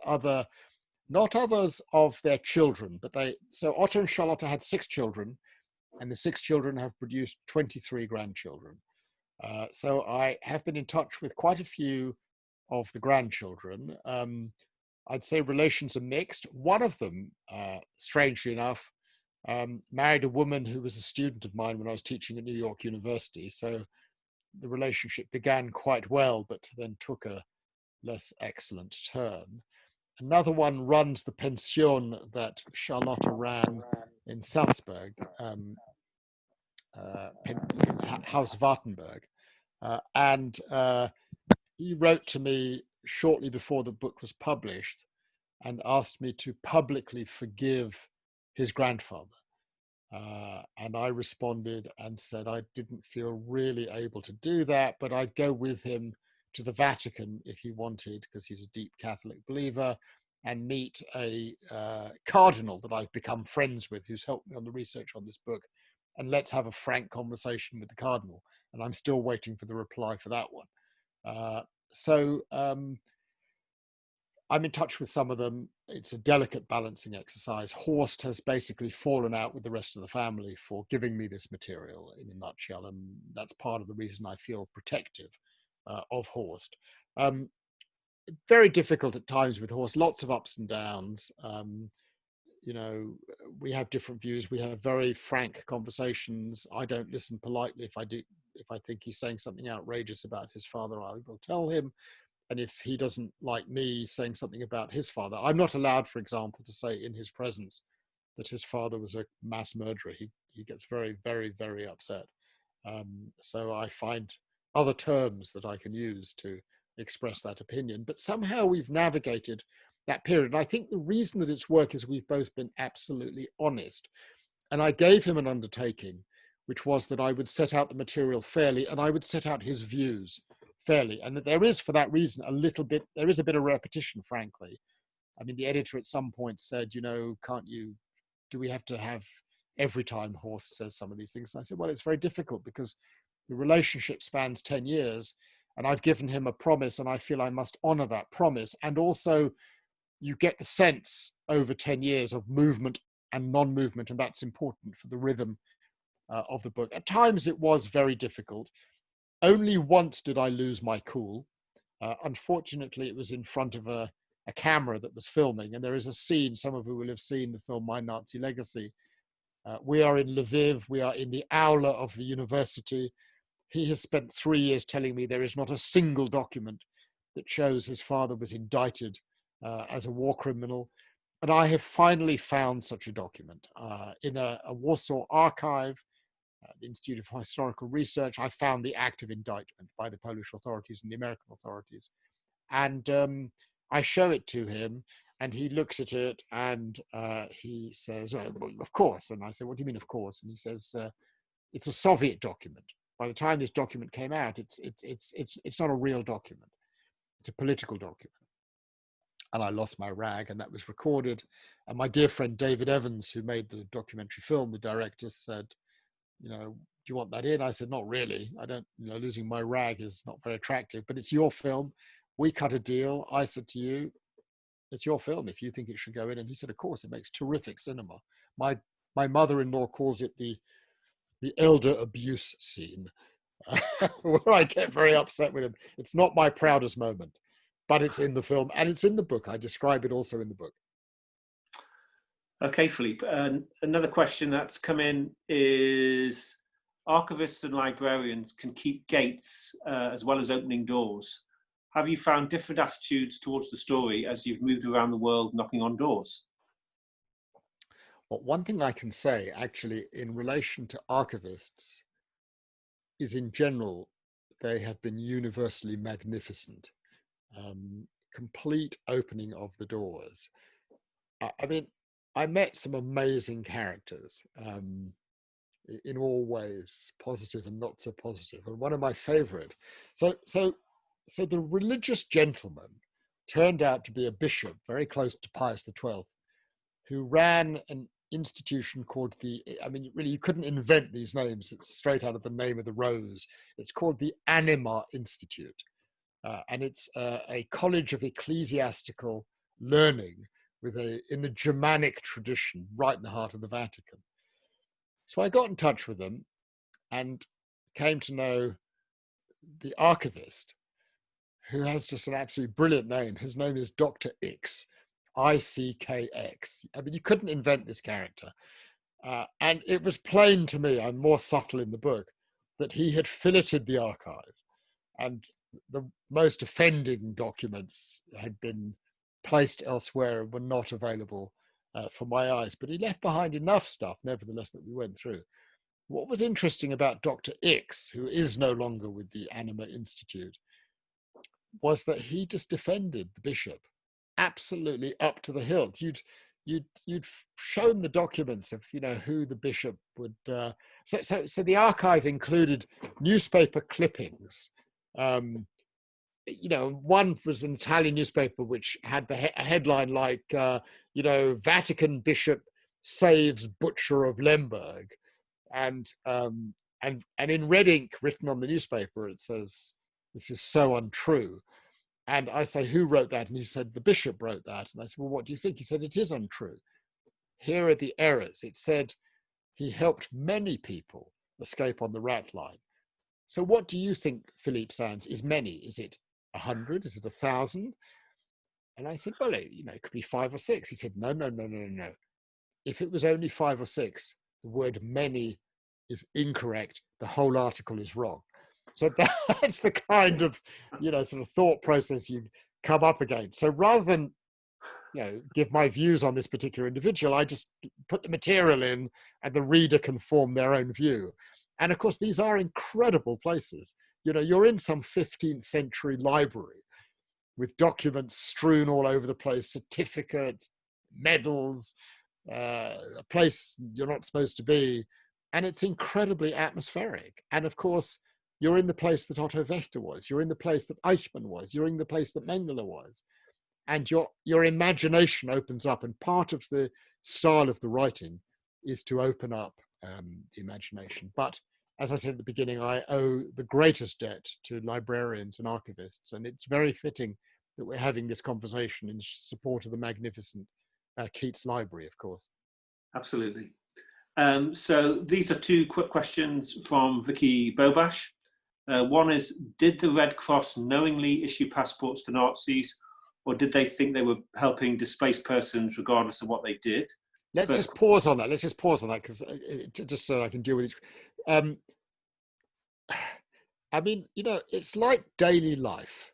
not others of their children, but so Otto and Charlotte had 6 children, and the 6 children have produced 23 grandchildren. So I have been in touch with quite a few of the grandchildren. I'd say relations are mixed. One of them, strangely enough, married a woman who was a student of mine when I was teaching at New York University. So the relationship began quite well, but then took a less excellent turn. Another one runs the pension that Charlotte ran in Salzburg, Haus Wartenberg. And he wrote to me shortly before the book was published and asked me to publicly forgive his grandfather. And I responded and said I didn't feel really able to do that, but I'd go with him to the Vatican if he wanted, because he's a deep Catholic believer, and meet a cardinal that I've become friends with, who's helped me on the research on this book. And let's have a frank conversation with the cardinal. And I'm still waiting for the reply for that one. So I'm in touch with some of them. It's a delicate balancing exercise. Horst has basically fallen out with the rest of the family for giving me this material in a nutshell. And that's part of the reason I feel protective of Horst. Very difficult at times with Horst, lots of ups and downs. You know, we have different views. We have very frank conversations. I don't listen politely. If I think he's saying something outrageous about his father, I will tell him. And if he doesn't like me saying something about his father, I'm not allowed, for example, to say in his presence that his father was a mass murderer. He gets very, very, very upset. So I find other terms that I can use to express that opinion. But somehow we've navigated that period. And I think the reason that it's worked is we've both been absolutely honest. And I gave him an undertaking, which was that I would set out the material fairly and I would set out his views fairly. And that there is, for that reason, there is a bit of repetition, frankly. I mean, the editor at some point said, you know, do we have to have every time Horst says some of these things? And I said, well, it's very difficult because the relationship spans 10 years and I've given him a promise and I feel I must honor that promise. And also you get the sense over 10 years of movement and non-movement, and that's important for the rhythm of the book. At times it was very difficult. Only once did I lose my cool. Unfortunately, it was in front of a camera that was filming, and there is a scene, some of you will have seen the film My Nazi Legacy. We are in Lviv, we are in the aula of the university. He has spent 3 years telling me there is not a single document that shows his father was indicted as a war criminal. And I have finally found such a document in a Warsaw archive, the Institute of Historical Research. I found the act of indictment by the Polish authorities and the American authorities. And I show it to him and he looks at it and he says, well, of course. And I say, what do you mean, of course? And he says, it's a Soviet document. By the time this document came out, it's not a real document. It's a political document. And I lost my rag, and that was recorded. And my dear friend David Evans, who made the documentary film, the director, said, you know, do you want that in? I said, not really. I don't, losing my rag is not very attractive, but it's your film. We cut a deal. I said to you, it's your film if you think it should go in. And he said, of course, it makes terrific cinema. My mother-in-law calls it the elder abuse scene, where I get very upset with him. It's not my proudest moment, but it's in the film and it's in the book. I describe it also in the book. Okay, Philippe. Another question that's come in is, archivists and librarians can keep gates as well as opening doors. Have you found different attitudes towards the story as you've moved around the world knocking on doors? Well, one thing I can say actually in relation to archivists is, in general, they have been universally magnificent. Complete opening of the doors. I mean, I met some amazing characters in all ways, positive and not so positive. And one of my favorite, so the religious gentleman turned out to be a bishop very close to Pius XII, who ran an institution called really, you couldn't invent these names. It's straight out of the name of the rose. It's called the Anima Institute. and it's a college of ecclesiastical learning in the Germanic tradition, right in the heart of the Vatican. So I got in touch with them and came to know the archivist, who has just an absolutely brilliant name. His name is Dr. Ickx, I-C-K-X. I mean, you couldn't invent this character. And it was plain to me, I'm more subtle in the book, that he had filleted the archive, and the most offending documents had been placed elsewhere and were not available for my eyes. But he left behind enough stuff, nevertheless, that we went through. What was interesting about Dr. Ickx, who is no longer with the Anima Institute, was that he just defended the bishop absolutely up to the hilt. You'd shown the documents of who the bishop would. So the archive included newspaper clippings. One was an Italian newspaper which had a headline like Vatican bishop saves butcher of Lemberg, and in red ink written on the newspaper it says, "This is so untrue." And I say, "Who wrote that?" And he said, "The bishop wrote that." And I said, "Well, what do you think?" He said, "It is untrue. Here are the errors." It said he helped many people escape on the Ratline. So what do you think, Philippe Sands, is many? Is it 100? Is it 1,000? And I said, "Well, it could be 5 or 6. He said, no. If it was only 5 or 6, the word many is incorrect. The whole article is wrong. So that's the kind of, sort of thought process you come up against. So rather than, give my views on this particular individual, I just put the material in and the reader can form their own view. And of course, these are incredible places. You're in some 15th century library with documents strewn all over the place, certificates, medals, a place you're not supposed to be. And it's incredibly atmospheric. And of course, you're in the place that Otto Wächter was. You're in the place that Eichmann was. You're in the place that Mengele was. And your imagination opens up. And part of the style of the writing is to open up the imagination. But as I said at the beginning, I owe the greatest debt to librarians and archivists. And it's very fitting that we're having this conversation in support of the magnificent Keats Library, of course. Absolutely. So these are 2 quick questions from Vicky Bobash. One is, did the Red Cross knowingly issue passports to Nazis, or did they think they were helping displaced persons regardless of what they did? Let's just pause on that. Because just so I can deal with it. I mean, it's like daily life.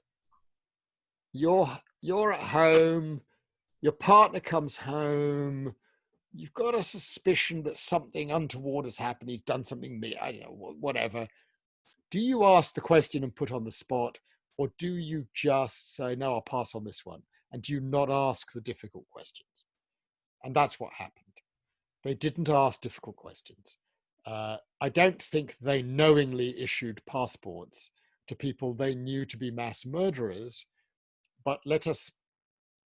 You're at home, your partner comes home, you've got a suspicion that something untoward has happened, he's done something, I don't know, whatever. Do you ask the question and put on the spot, or do you just say, "No, I'll pass on this one"? And do you not ask the difficult questions? And that's what happened. They didn't ask difficult questions. I don't think they knowingly issued passports to people they knew to be mass murderers, but let us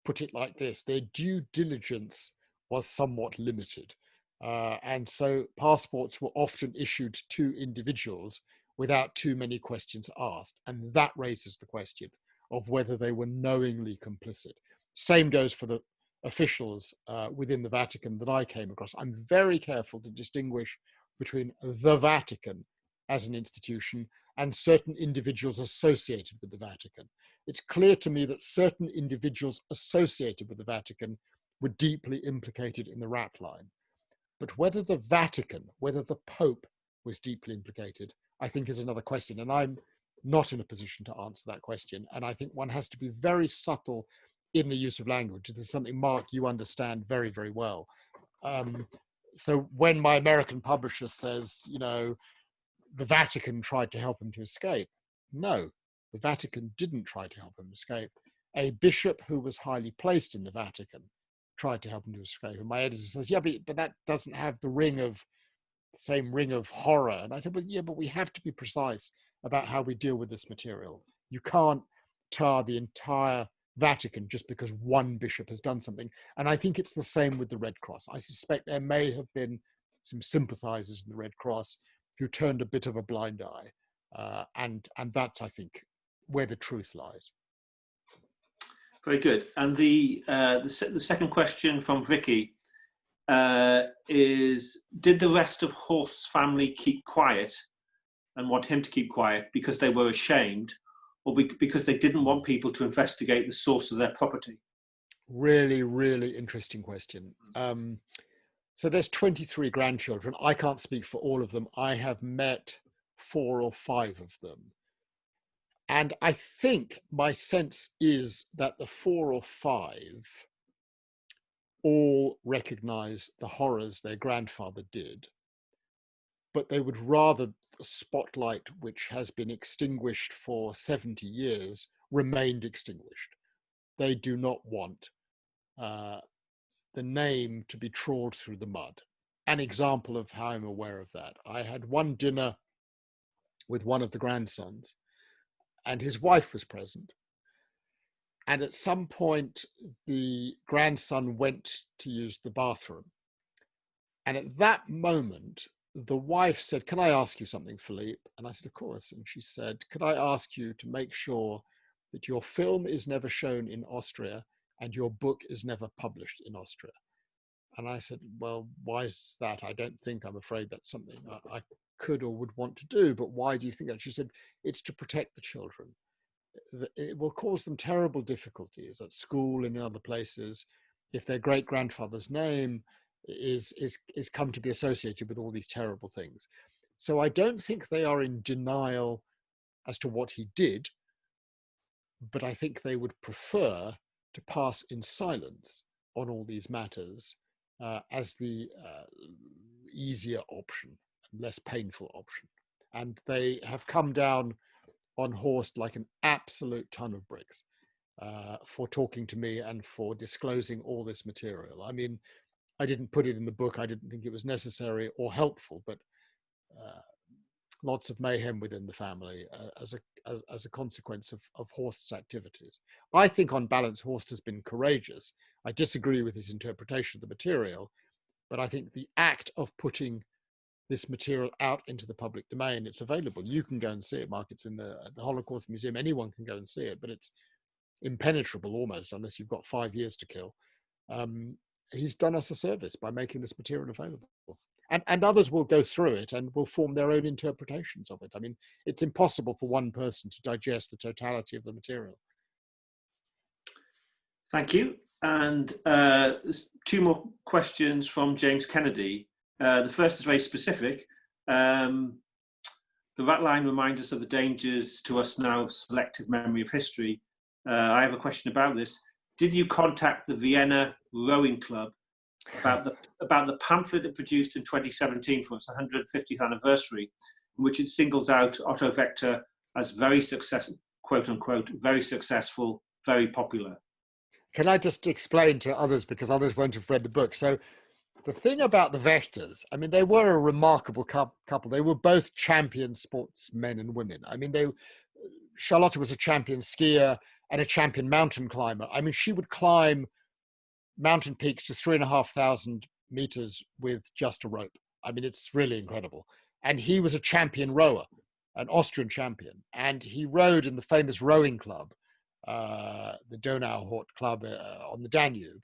put it like this: their due diligence was somewhat limited. And so passports were often issued to individuals without too many questions asked. And that raises the question of whether they were knowingly complicit. Same goes for the officials within the Vatican that I came across. I'm very careful to distinguish between the Vatican as an institution and certain individuals associated with the Vatican. It's clear to me that certain individuals associated with the Vatican were deeply implicated in the Ratline. But whether the Vatican, whether the Pope was deeply implicated, I think is another question. And I'm not in a position to answer that question. And I think one has to be very subtle in the use of language. This is something, Mark, you understand very, very well. So when my American publisher says, the Vatican tried to help him to escape, no, the Vatican didn't try to help him escape. A bishop who was highly placed in the Vatican tried to help him to escape. And my editor says, "Yeah, but that doesn't have the same ring of horror." And I said, "Well, yeah, but we have to be precise about how we deal with this material. You can't tar the entire Vatican just because one bishop has done something." And I think it's the same with the Red Cross. I suspect there may have been some sympathizers in the Red Cross who turned a bit of a blind eye. And that's, I think, where the truth lies. Very good. And the second question from Vicky is: did the rest of Horst's family keep quiet and want him to keep quiet because they were ashamed, or because they didn't want people to investigate the source of their property? Really, really interesting question. So there's 23 grandchildren. I can't speak for all of them. I have met 4 or 5 of them. And I think my sense is that the 4 or 5 all recognize the horrors their grandfather did, but they would rather the spotlight, which has been extinguished for 70 years, remained extinguished. They do not want the name to be trawled through the mud. An example of how I'm aware of that: I had one dinner with one of the grandsons, and his wife was present. And at some point, the grandson went to use the bathroom. And at that moment, the wife said, "Can I ask you something, Philippe?" And I said, "Of course." And she said, "Could I ask you to make sure that your film is never shown in Austria and your book is never published in Austria?" And I said, "Well, why is that? I don't think, I'm afraid that's something I could or would want to do, but why do you think that?" She said, "It's to protect the children. It will cause them terrible difficulties at school and in other places if their great-grandfather's name is come to be associated with all these terrible things." So I don't think they are in denial as to what he did, but I think they would prefer to pass in silence on all these matters as the easier option, less painful option. And they have come down on Horst like an absolute ton of bricks for talking to me and for disclosing all this material. I mean, I didn't put it in the book. I didn't think it was necessary or helpful, but lots of mayhem within the family as a consequence of Horst's activities. I think on balance, Horst has been courageous. I disagree with his interpretation of the material, but I think the act of putting this material out into the public domain, it's available. You can go and see it, Mark. It's in the Holocaust Museum. Anyone can go and see it, but it's impenetrable almost, unless you've got 5 years to kill. He's done us a service by making this material available. And others will go through it and will form their own interpretations of it. I mean, it's impossible for one person to digest the totality of the material. Thank you. And there's 2 more questions from James Kennedy. The first is very specific. The Ratline reminds us of the dangers to us now of selective memory of history. I have a question about this. Did you contact the Vienna Rowing Club about the pamphlet it produced in 2017 for its 150th anniversary, in which it singles out Otto Wächter as very successful, quote unquote, very successful, very popular? Can I just explain to others, because others won't have read the book? So the thing about the Wächters, I mean, they were a remarkable couple. They were both champion sportsmen and women. I mean, Charlotte was a champion skier and a champion mountain climber. I mean, she would climb mountain peaks to 3,500 meters with just a rope. I mean, it's really incredible. And he was a champion rower, an Austrian champion. And he rowed in the famous rowing club, the Donauhort Club on the Danube.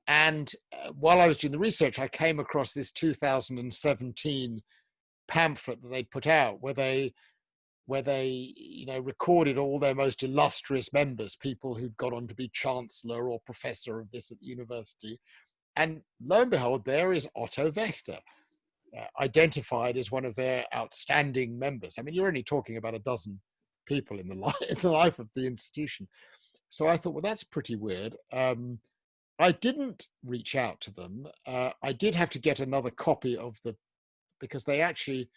And while I was doing the research, I came across this 2017 pamphlet that they put out where they recorded all their most illustrious members, people who'd gone on to be chancellor or professor of this at the university. And lo and behold, there is Otto Wächter, identified as one of their outstanding members. I mean, you're only talking about a dozen people in the life of the institution. So I thought, well, that's pretty weird. I didn't reach out to them. I did have to get another copy of because they actually,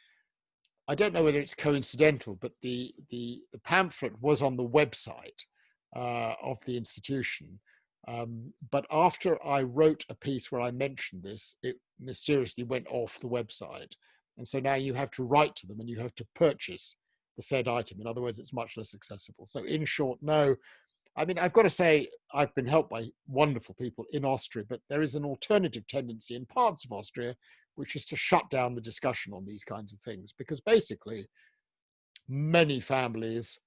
I don't know whether it's coincidental, but the pamphlet was on the website of the institution. But after I wrote a piece where I mentioned this, it mysteriously went off the website. And so now you have to write to them and you have to purchase the said item. In other words, it's much less accessible. So in short, no. I mean, I've got to say, I've been helped by wonderful people in Austria, but there is an alternative tendency in parts of Austria, which is to shut down the discussion on these kinds of things, because basically many families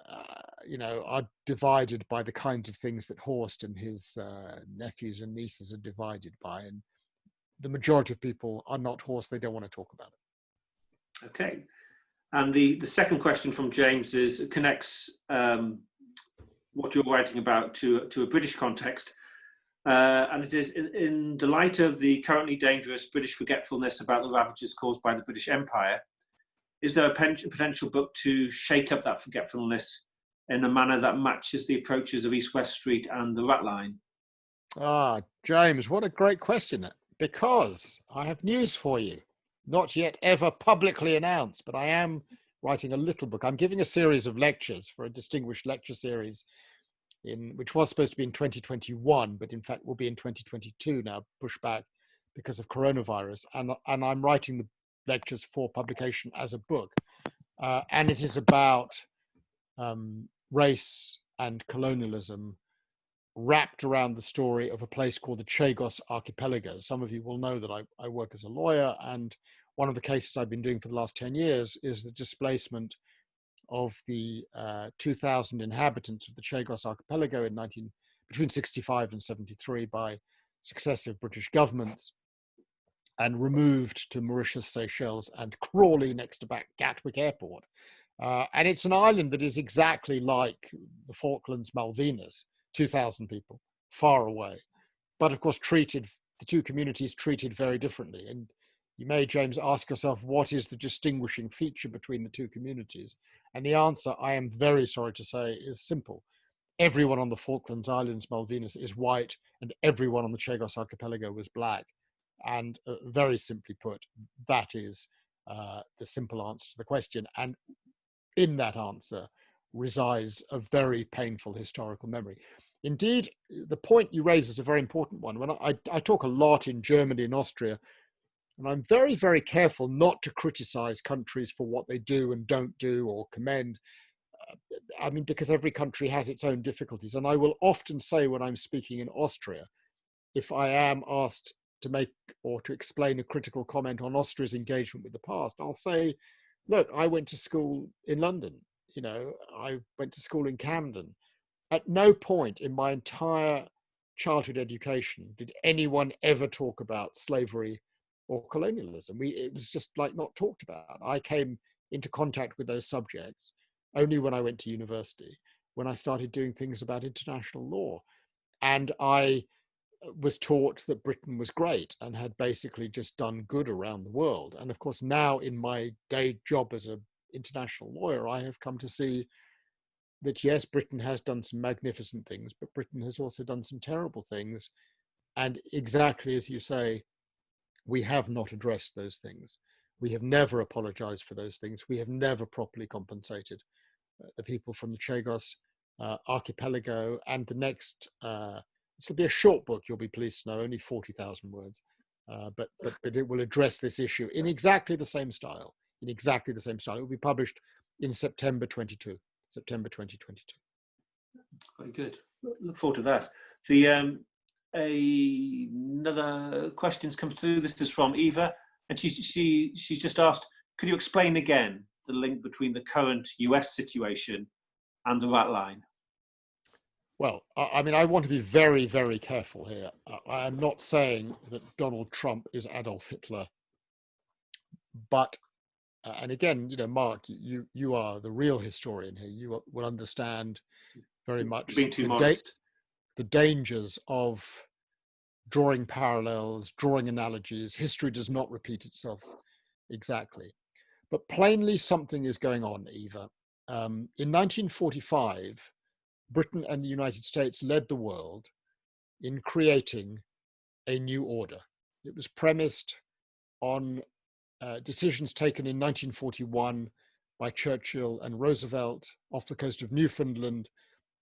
are divided by the kinds of things that Horst and his nephews and nieces are divided by. And the majority of people are not Horst. They don't want to talk about it. Okay. And the second question from James connects what you're writing about to a British context. And it is in the light of the currently dangerous British forgetfulness about the ravages caused by the British Empire, is there a potential book to shake up that forgetfulness in a manner that matches the approaches of East West Street and the Ratline? Ah, James, what a great question. Because I have news for you. Not yet ever publicly announced, but I am writing a little book. I'm giving a series of lectures for a distinguished lecture series which was supposed to be in 2021, but in fact will be in 2022 now, pushed back because of coronavirus. And I'm writing the lectures for publication as a book. And it is about race and colonialism wrapped around the story of a place called the Chagos Archipelago. Some of you will know that I work as a lawyer, and one of the cases I've been doing for the last 10 years is the displacement of the 2,000 inhabitants of the Chagos Archipelago between 65 and 73 by successive British governments, and removed to Mauritius, Seychelles, and Crawley next to Gatwick Airport. And it's an island that is exactly like the Falklands, Malvinas, 2,000 people, far away. But of course, the two communities treated very differently. And you may, James, ask yourself, what is the distinguishing feature between the two communities? And the answer, I am very sorry to say, is simple. Everyone on the Falklands Islands, Malvinas, is white, and everyone on the Chagos Archipelago was black. And very simply put, that is the simple answer to the question. And in that answer resides a very painful historical memory. Indeed, the point you raise is a very important one. When I talk a lot in Germany and Austria, and I'm very, very careful not to criticize countries for what they do and don't do or commend. Because every country has its own difficulties. And I will often say when I'm speaking in Austria, if I am asked to make or to explain a critical comment on Austria's engagement with the past, I'll say, look, I went to school in London. I went to school in Camden. At no point in my entire childhood education did anyone ever talk about slavery or colonialism. It was just like not talked about. I came into contact with those subjects only when I went to university, when I started doing things about international law. And I was taught that Britain was great and had basically just done good around the world. And of course, now in my day job as an international lawyer, I have come to see that yes, Britain has done some magnificent things, but Britain has also done some terrible things. And exactly as you say, we have not addressed those things. We have never apologized for those things. We have never properly compensated the people from the Chagos Archipelago. And the next, this will be a short book, you'll be pleased to know, only 40,000 words, but it will address this issue in exactly the same style. It will be published in September 2022. Very good. Look forward to that. Another question's come through. This is from Eva, and she's just asked, could you explain again the link between the current US situation and the Ratline? Well, I want to be very, very careful here. I am not saying that Donald Trump is Adolf Hitler, but, and again, Mark, you are the real historian here. You will understand very much the dangers of drawing parallels, drawing analogies. History does not repeat itself exactly. But plainly something is going on, Eva. In 1945, Britain and the United States led the world in creating a new order. It was premised on decisions taken in 1941 by Churchill and Roosevelt off the coast of Newfoundland,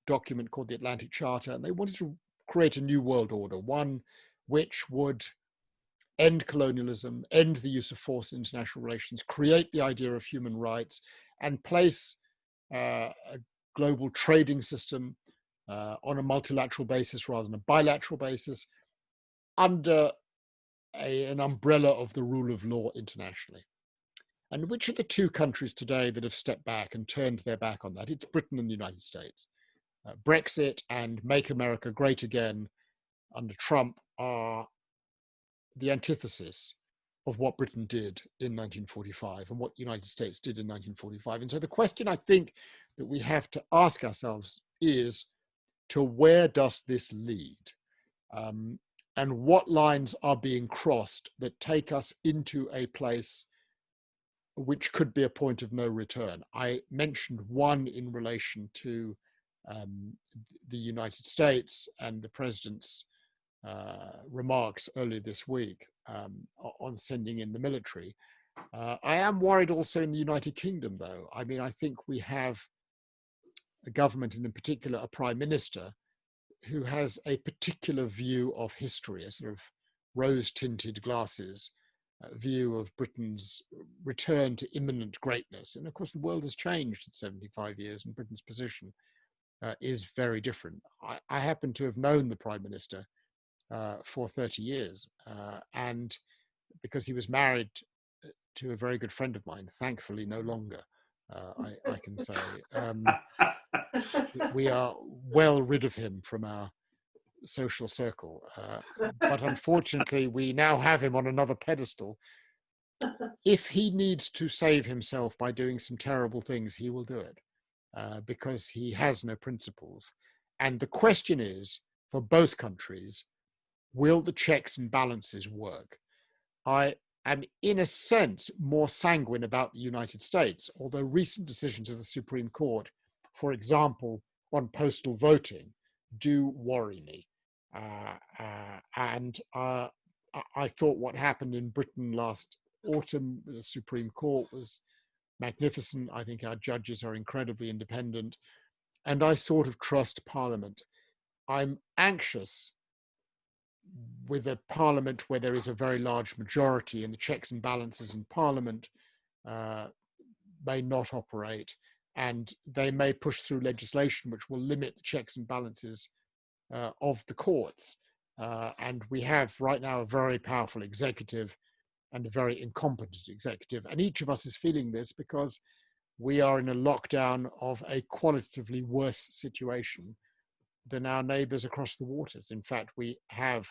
a document called the Atlantic Charter, and they wanted to create a new world order, one which would end colonialism, end the use of force in international relations, create the idea of human rights, and place a global trading system on a multilateral basis rather than a bilateral basis under an umbrella of the rule of law internationally. And which are the two countries today that have stepped back and turned their back on that? It's Britain and the United States. Brexit and Make America Great Again under Trump are the antithesis of what Britain did in 1945 and what the United States did in 1945. And so the question I think that we have to ask ourselves is, to where does this lead? And what lines are being crossed that take us into a place which could be a point of no return? I mentioned one in relation to the United States and the president's remarks earlier this week on sending in the military. I am worried also in the United Kingdom, though. I mean, I think we have a government, and in particular a prime minister, who has a particular view of history, a sort of rose-tinted glasses view of Britain's return to imminent greatness. And of course, the world has changed in 75 years, and Britain's position is very different. I happen to have known the prime minister for 30 years, and because he was married to a very good friend of mine, thankfully no longer, I can say. We are well rid of him from our social circle, but unfortunately we now have him on another pedestal. If he needs to save himself by doing some terrible things, he will do it, because he has no principles. And the question is, for both countries, will the checks and balances work? I am, in a sense, more sanguine about the United States, although recent decisions of the Supreme Court, for example, on postal voting, do worry me. And I thought what happened in Britain last autumn with the Supreme Court was magnificent. I think our judges are incredibly independent, and I sort of trust Parliament. I'm anxious with a Parliament where there is a very large majority, and the checks and balances in Parliament may not operate, and they may push through legislation which will limit the checks and balances of the courts. And we have right now a very powerful executive and a very incompetent executive. And each of us is feeling this because we are in a lockdown of a qualitatively worse situation than our neighbors across the waters. In fact, we have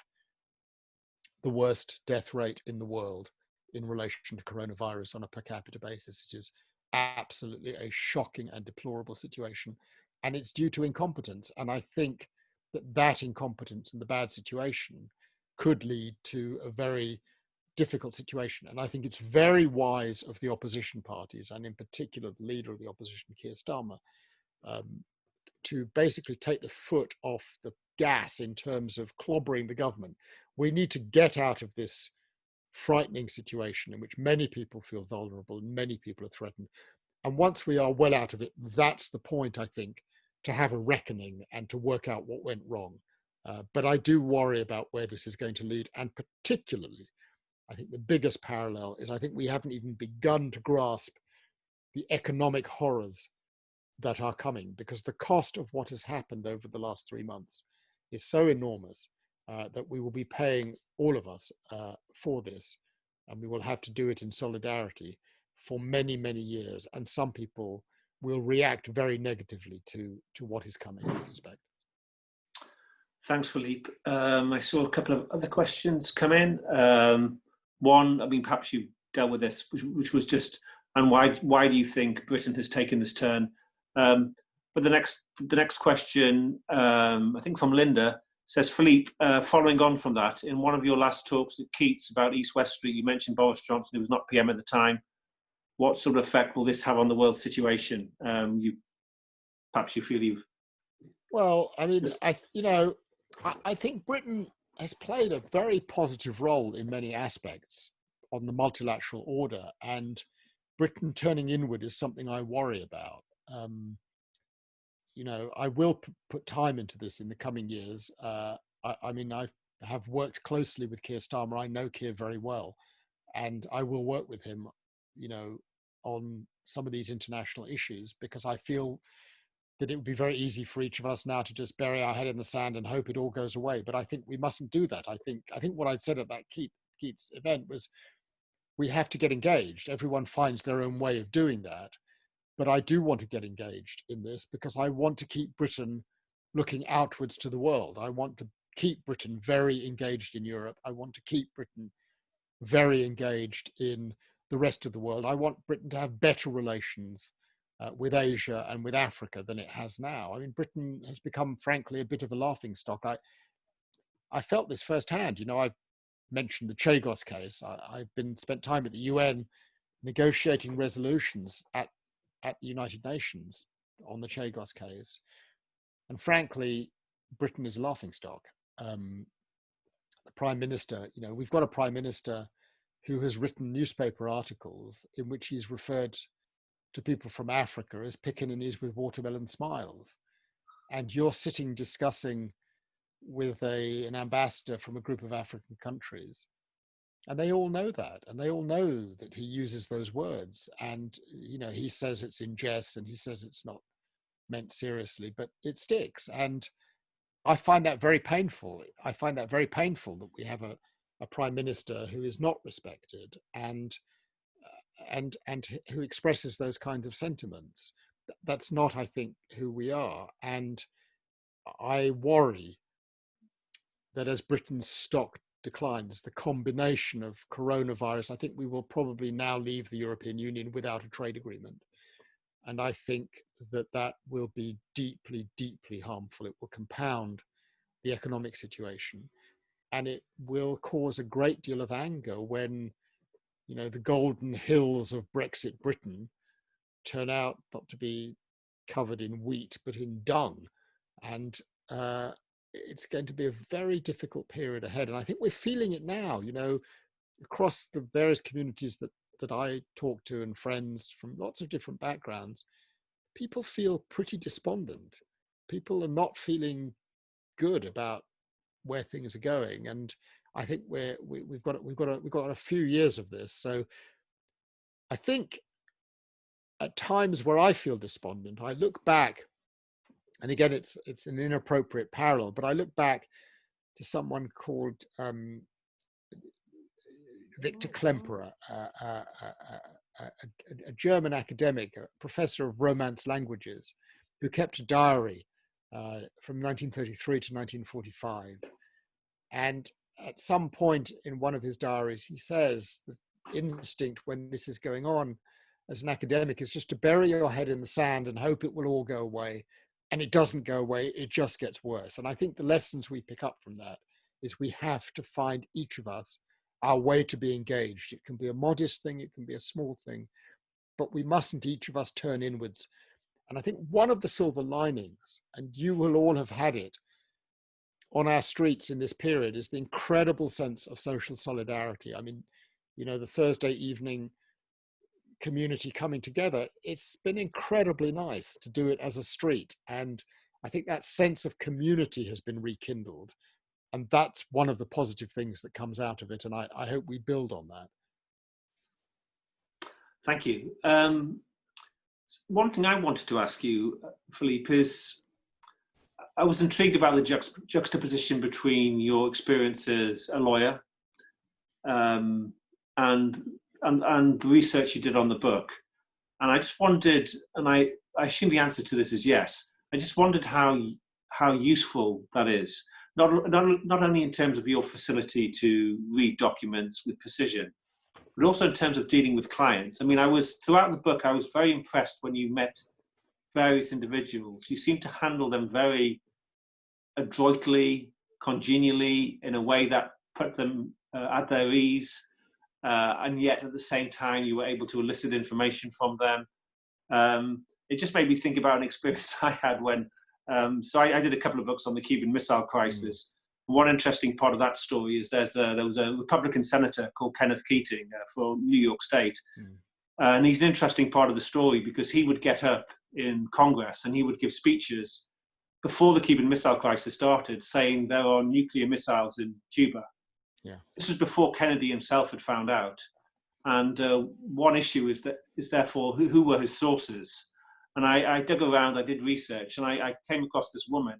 the worst death rate in the world in relation to coronavirus on a per capita basis. It is absolutely a shocking and deplorable situation. And it's due to incompetence. And I think that incompetence and the bad situation could lead to a very difficult situation. And I think it's very wise of the opposition parties, and in particular the leader of the opposition, Keir Starmer, to basically take the foot off the gas in terms of clobbering the government. We need to get out of this frightening situation in which many people feel vulnerable and many people are threatened. And once we are well out of it, that's the point, I think, to have a reckoning and to work out what went wrong. But I do worry about where this is going to lead. And particularly, I think the biggest parallel is I think we haven't even begun to grasp the economic horrors that are coming, because the cost of what has happened over the last 3 months is so enormous that we will be paying, all of us, for this. And we will have to do it in solidarity for many, many years. And some people will react very negatively to what is coming, I suspect. Thanks, Philippe. I saw a couple of other questions come in. One, I mean, perhaps you dealt with this, which was just, and why do you think Britain has taken this turn? But the next question, I think from Linda, says, Philippe, following on from that, in one of your last talks at Keats about East West Street, you mentioned Boris Johnson, who was not PM at the time. What sort of effect will this have on the world situation? Perhaps you feel you've... Well, I mean, I think Britain has played a very positive role in many aspects on the multilateral order, and Britain turning inward is something I worry about. I will put time into this in the coming years. I mean, I have worked closely with Keir Starmer. I know Keir very well, and I will work with him, on some of these international issues, because I feel that it would be very easy for each of us now to just bury our head in the sand and hope it all goes away. But I think we mustn't do that. I think what I said at that Keats event was, we have to get engaged. Everyone finds their own way of doing that. But I do want to get engaged in this because I want to keep Britain looking outwards to the world. I want to keep Britain very engaged in Europe. I want to keep Britain very engaged in the rest of the world. I want Britain to have better relations with Asia and with Africa than it has now. I mean, Britain has become, frankly, a bit of a laughingstock. I felt this firsthand. You know, I've mentioned the Chagos case. I've spent time at the UN negotiating resolutions at the United Nations on the Chagos case. And frankly, Britain is a laughingstock. The Prime Minister, you know, we've got a Prime Minister who has written newspaper articles in which he's referred to people from Africa as pickaninnies with watermelon smiles. And you're sitting discussing with an ambassador from a group of African countries. And they all know that. And they all know that he uses those words. And, you know, he says it's in jest and he says it's not meant seriously, but it sticks. And I find that very painful. I find that very painful that we have a prime minister who is not respected and who expresses those kinds of sentiments. That's not, I think, who we are. And I worry that as Britain's stock declines, the combination of coronavirus, I think we will probably now leave the European Union without a trade agreement. And I think that will be deeply, deeply harmful. It will compound the economic situation. And it will cause a great deal of anger when, you know, the golden hills of Brexit Britain turn out not to be covered in wheat, but in dung. And it's going to be a very difficult period ahead. And I think we're feeling it now, you know, across the various communities that I talk to and friends from lots of different backgrounds. People feel pretty despondent. People are not feeling good about where things are going, and I think we've got a few years of this. So I think at times where I feel despondent, I look back, and again it's an inappropriate parallel, but I look back to someone called Victor Klemperer, a German academic, a professor of Romance languages, who kept a diary from 1933 to 1945. And at some point in one of his diaries, he says the instinct when this is going on as an academic is just to bury your head in the sand and hope it will all go away. And it doesn't go away, it just gets worse. And I think the lessons we pick up from that is we have to find, each of us, our way to be engaged. It can be a modest thing, it can be a small thing, but we mustn't each of us turn inwards. And I think one of the silver linings, and you will all have had it on our streets in this period, is the incredible sense of social solidarity. I mean, you know, the Thursday evening community coming together, it's been incredibly nice to do it as a street. And I think that sense of community has been rekindled. And that's one of the positive things that comes out of it. And I hope we build on that. Thank you. One thing I wanted to ask you, Philippe, is I was intrigued about the juxtaposition between your experience as a lawyer and the research you did on the book. And I just wondered, and I assume the answer to this is yes, I just wondered how useful that is, not only in terms of your facility to read documents with precision, but also in terms of dealing with clients. I mean, throughout the book, I was very impressed when you met various individuals. You seemed to handle them very adroitly, congenially, in a way that put them at their ease. And yet at the same time, you were able to elicit information from them. It just made me think about an experience I had when, so I did a couple of books on the Cuban Missile Crisis. One interesting part of that story is there was a Republican senator called Kenneth Keating for New York State. And he's an interesting part of the story because he would get up in Congress and he would give speeches before the Cuban Missile Crisis started, saying there are nuclear missiles in Cuba. Yeah. This was before Kennedy himself had found out. And one issue is therefore who were his sources? And I dug around, I did research, and I came across this woman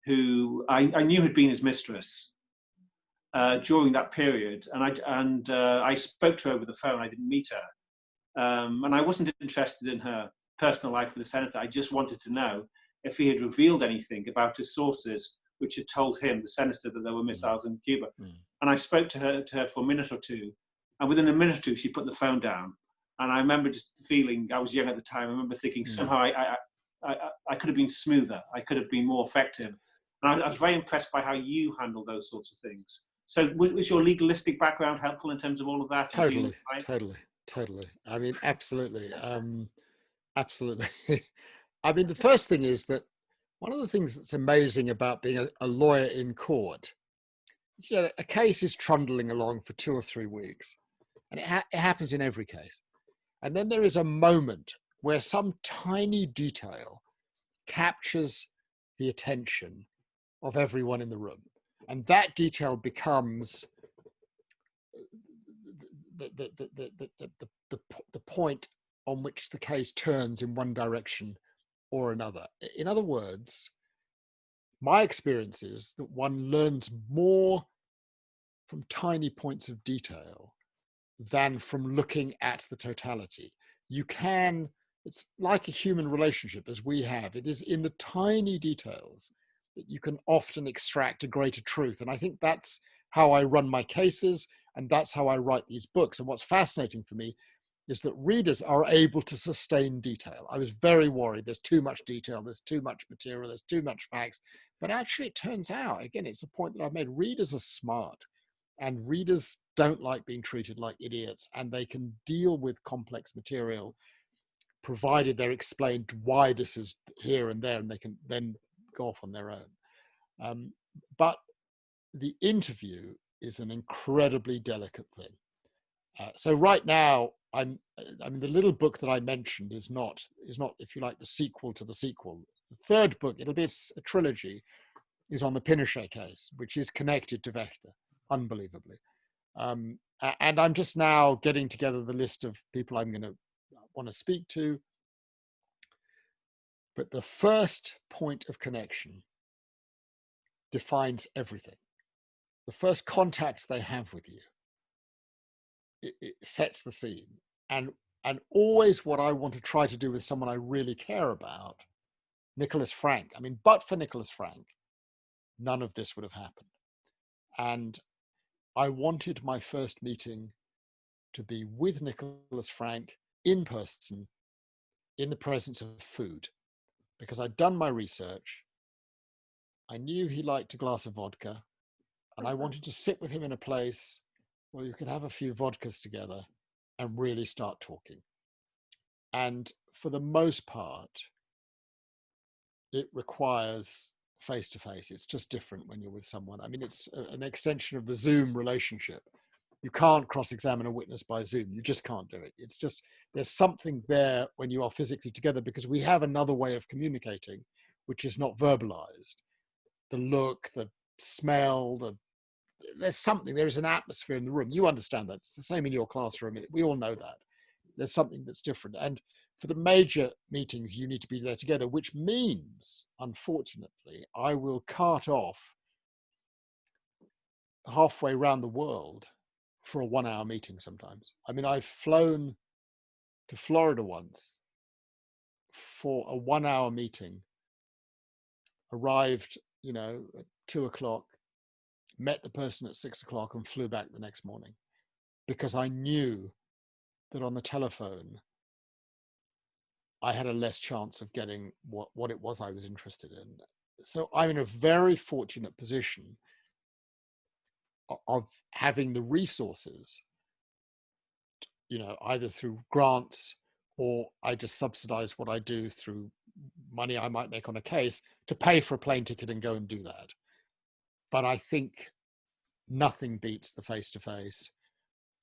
who I knew had been his mistress. during that period, and I spoke to her over the phone. I didn't meet her, and I wasn't interested in her personal life with the senator. I just wanted to know if he had revealed anything about his sources which had told him, the senator, that there were missiles in Cuba. And I spoke to her for a minute or two, and within a minute or two, she put the phone down. And I remember just feeling, I was young at the time, I remember thinking somehow I could have been smoother, I could have been more effective. And I was very impressed by how you handle those sorts of things. So was your legalistic background helpful in terms of all of that? Totally. I mean, absolutely. Absolutely. I mean, the first thing is that one of the things that's amazing about being a lawyer in court is, a case is trundling along for 2 or 3 weeks, and it happens in every case. And then there is a moment where some tiny detail captures the attention of everyone in the room. And that detail becomes the point on which the case turns in one direction or another. In other words, my experience is that one learns more from tiny points of detail than from looking at the totality. It's like a human relationship as we have. It is in the tiny details that you can often extract a greater truth. And I think that's how I run my cases, and that's how I write these books. And what's fascinating for me is that readers are able to sustain detail. I was very worried there's too much detail, there's too much material, there's too much facts. But actually it turns out, again, it's a point that I've made, readers are smart, and readers don't like being treated like idiots, and they can deal with complex material provided they're explained why this is here and there, and they can then go off on their own. But the interview is an incredibly delicate thing. So right now, I mean, the little book that I mentioned is not, if you like, the sequel to the sequel. The third book, it'll be a trilogy, is on the Pinochet case, which is connected to Wächter, unbelievably. And I'm just now getting together the list of people I'm going to want to speak to. But the first point of connection defines everything. The first contact they have with you, it sets the scene. And always what I want to try to do with someone I really care about, Nicholas Frank. I mean, but for Nicholas Frank, none of this would have happened. And I wanted my first meeting to be with Nicholas Frank in person, in the presence of food, because I'd done my research. I knew he liked a glass of vodka, and I wanted to sit with him in a place where you could have a few vodkas together and really start talking. And for the most part, it requires face-to-face. It's just different when you're with someone. I mean, it's an extension of the Zoom relationship. You can't cross-examine a witness by Zoom. You just can't do it. It's just, there's something there when you are physically together, because we have another way of communicating, which is not verbalized. The look, the smell, there's something, there is an atmosphere in the room. You understand that. It's the same in your classroom. We all know that. There's something that's different. And for the major meetings, you need to be there together, which means, unfortunately, I will cart off halfway around the world for a 1-hour meeting sometimes. I mean, I've flown to Florida once for a 1-hour meeting, arrived, at 2:00, met the person at 6:00 and flew back the next morning, because I knew that on the telephone, I had a less chance of getting what it was I was interested in. So I'm in a very fortunate position of having the resources, either through grants, or I just subsidize what I do through money I might make on a case to pay for a plane ticket and go and do that. But I think nothing beats the face-to-face,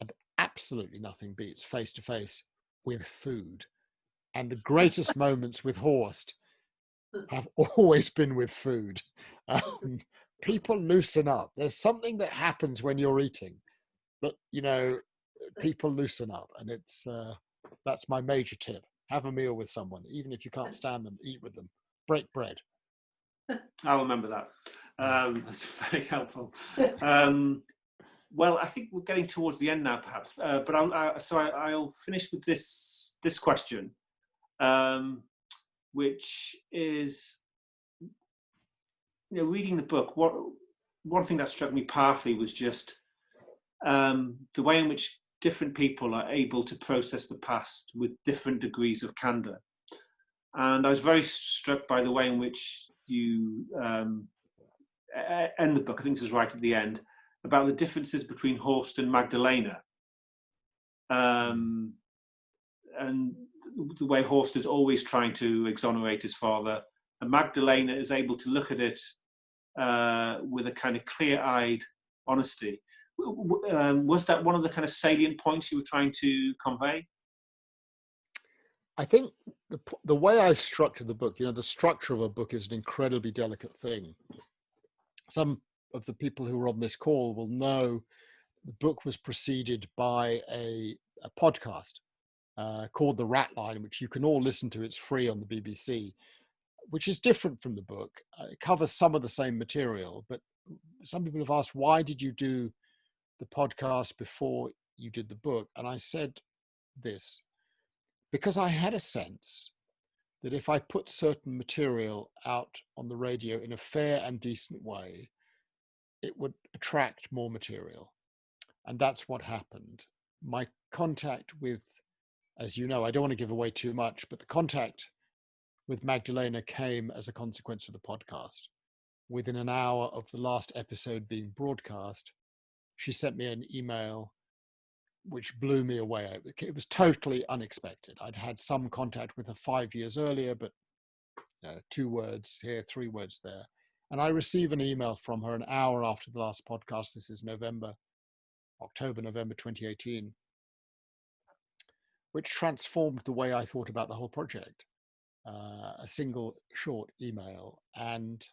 and absolutely nothing beats face-to-face with food. And the greatest moments with Horst have always been with food. People loosen up. There's something that happens when you're eating that, people loosen up. And that's my major tip. Have a meal with someone, even if you can't stand them, eat with them. Break bread. I'll remember that. That's very helpful. Well, I think we're getting towards the end now, perhaps. But I'll finish with this question, which is, reading the book. One thing that struck me powerfully was just the way in which different people are able to process the past with different degrees of candor. And I was very struck by the way in which you end the book. I think this is right at the end, about the differences between Horst and Magdalena. And the way Horst is always trying to exonerate his father, and Magdalena is able to look at it with a kind of clear-eyed honesty. Was that one of the kind of salient points you were trying to convey? I think the way I structured the book, the structure of a book is an incredibly delicate thing. Some of the people who are on this call will know the book was preceded by a podcast called The Ratline, which you can all listen to. It's free on the BBC, which is different from the book. It covers some of the same material, but some people have asked, why did you do the podcast before you did the book? And I said this, because I had a sense that if I put certain material out on the radio in a fair and decent way, it would attract more material. And that's what happened. My contact with, as you know, I don't want to give away too much, but the contact with Magdalena came as a consequence of the podcast. Within an hour of the last episode being broadcast, she sent me an email which blew me away. It was totally unexpected. I'd had some contact with her 5 years earlier, but 2 words here, 3 words there. And I received an email from her an hour after the last podcast. This is October, November 2018, which transformed the way I thought about the whole project. A single short email. And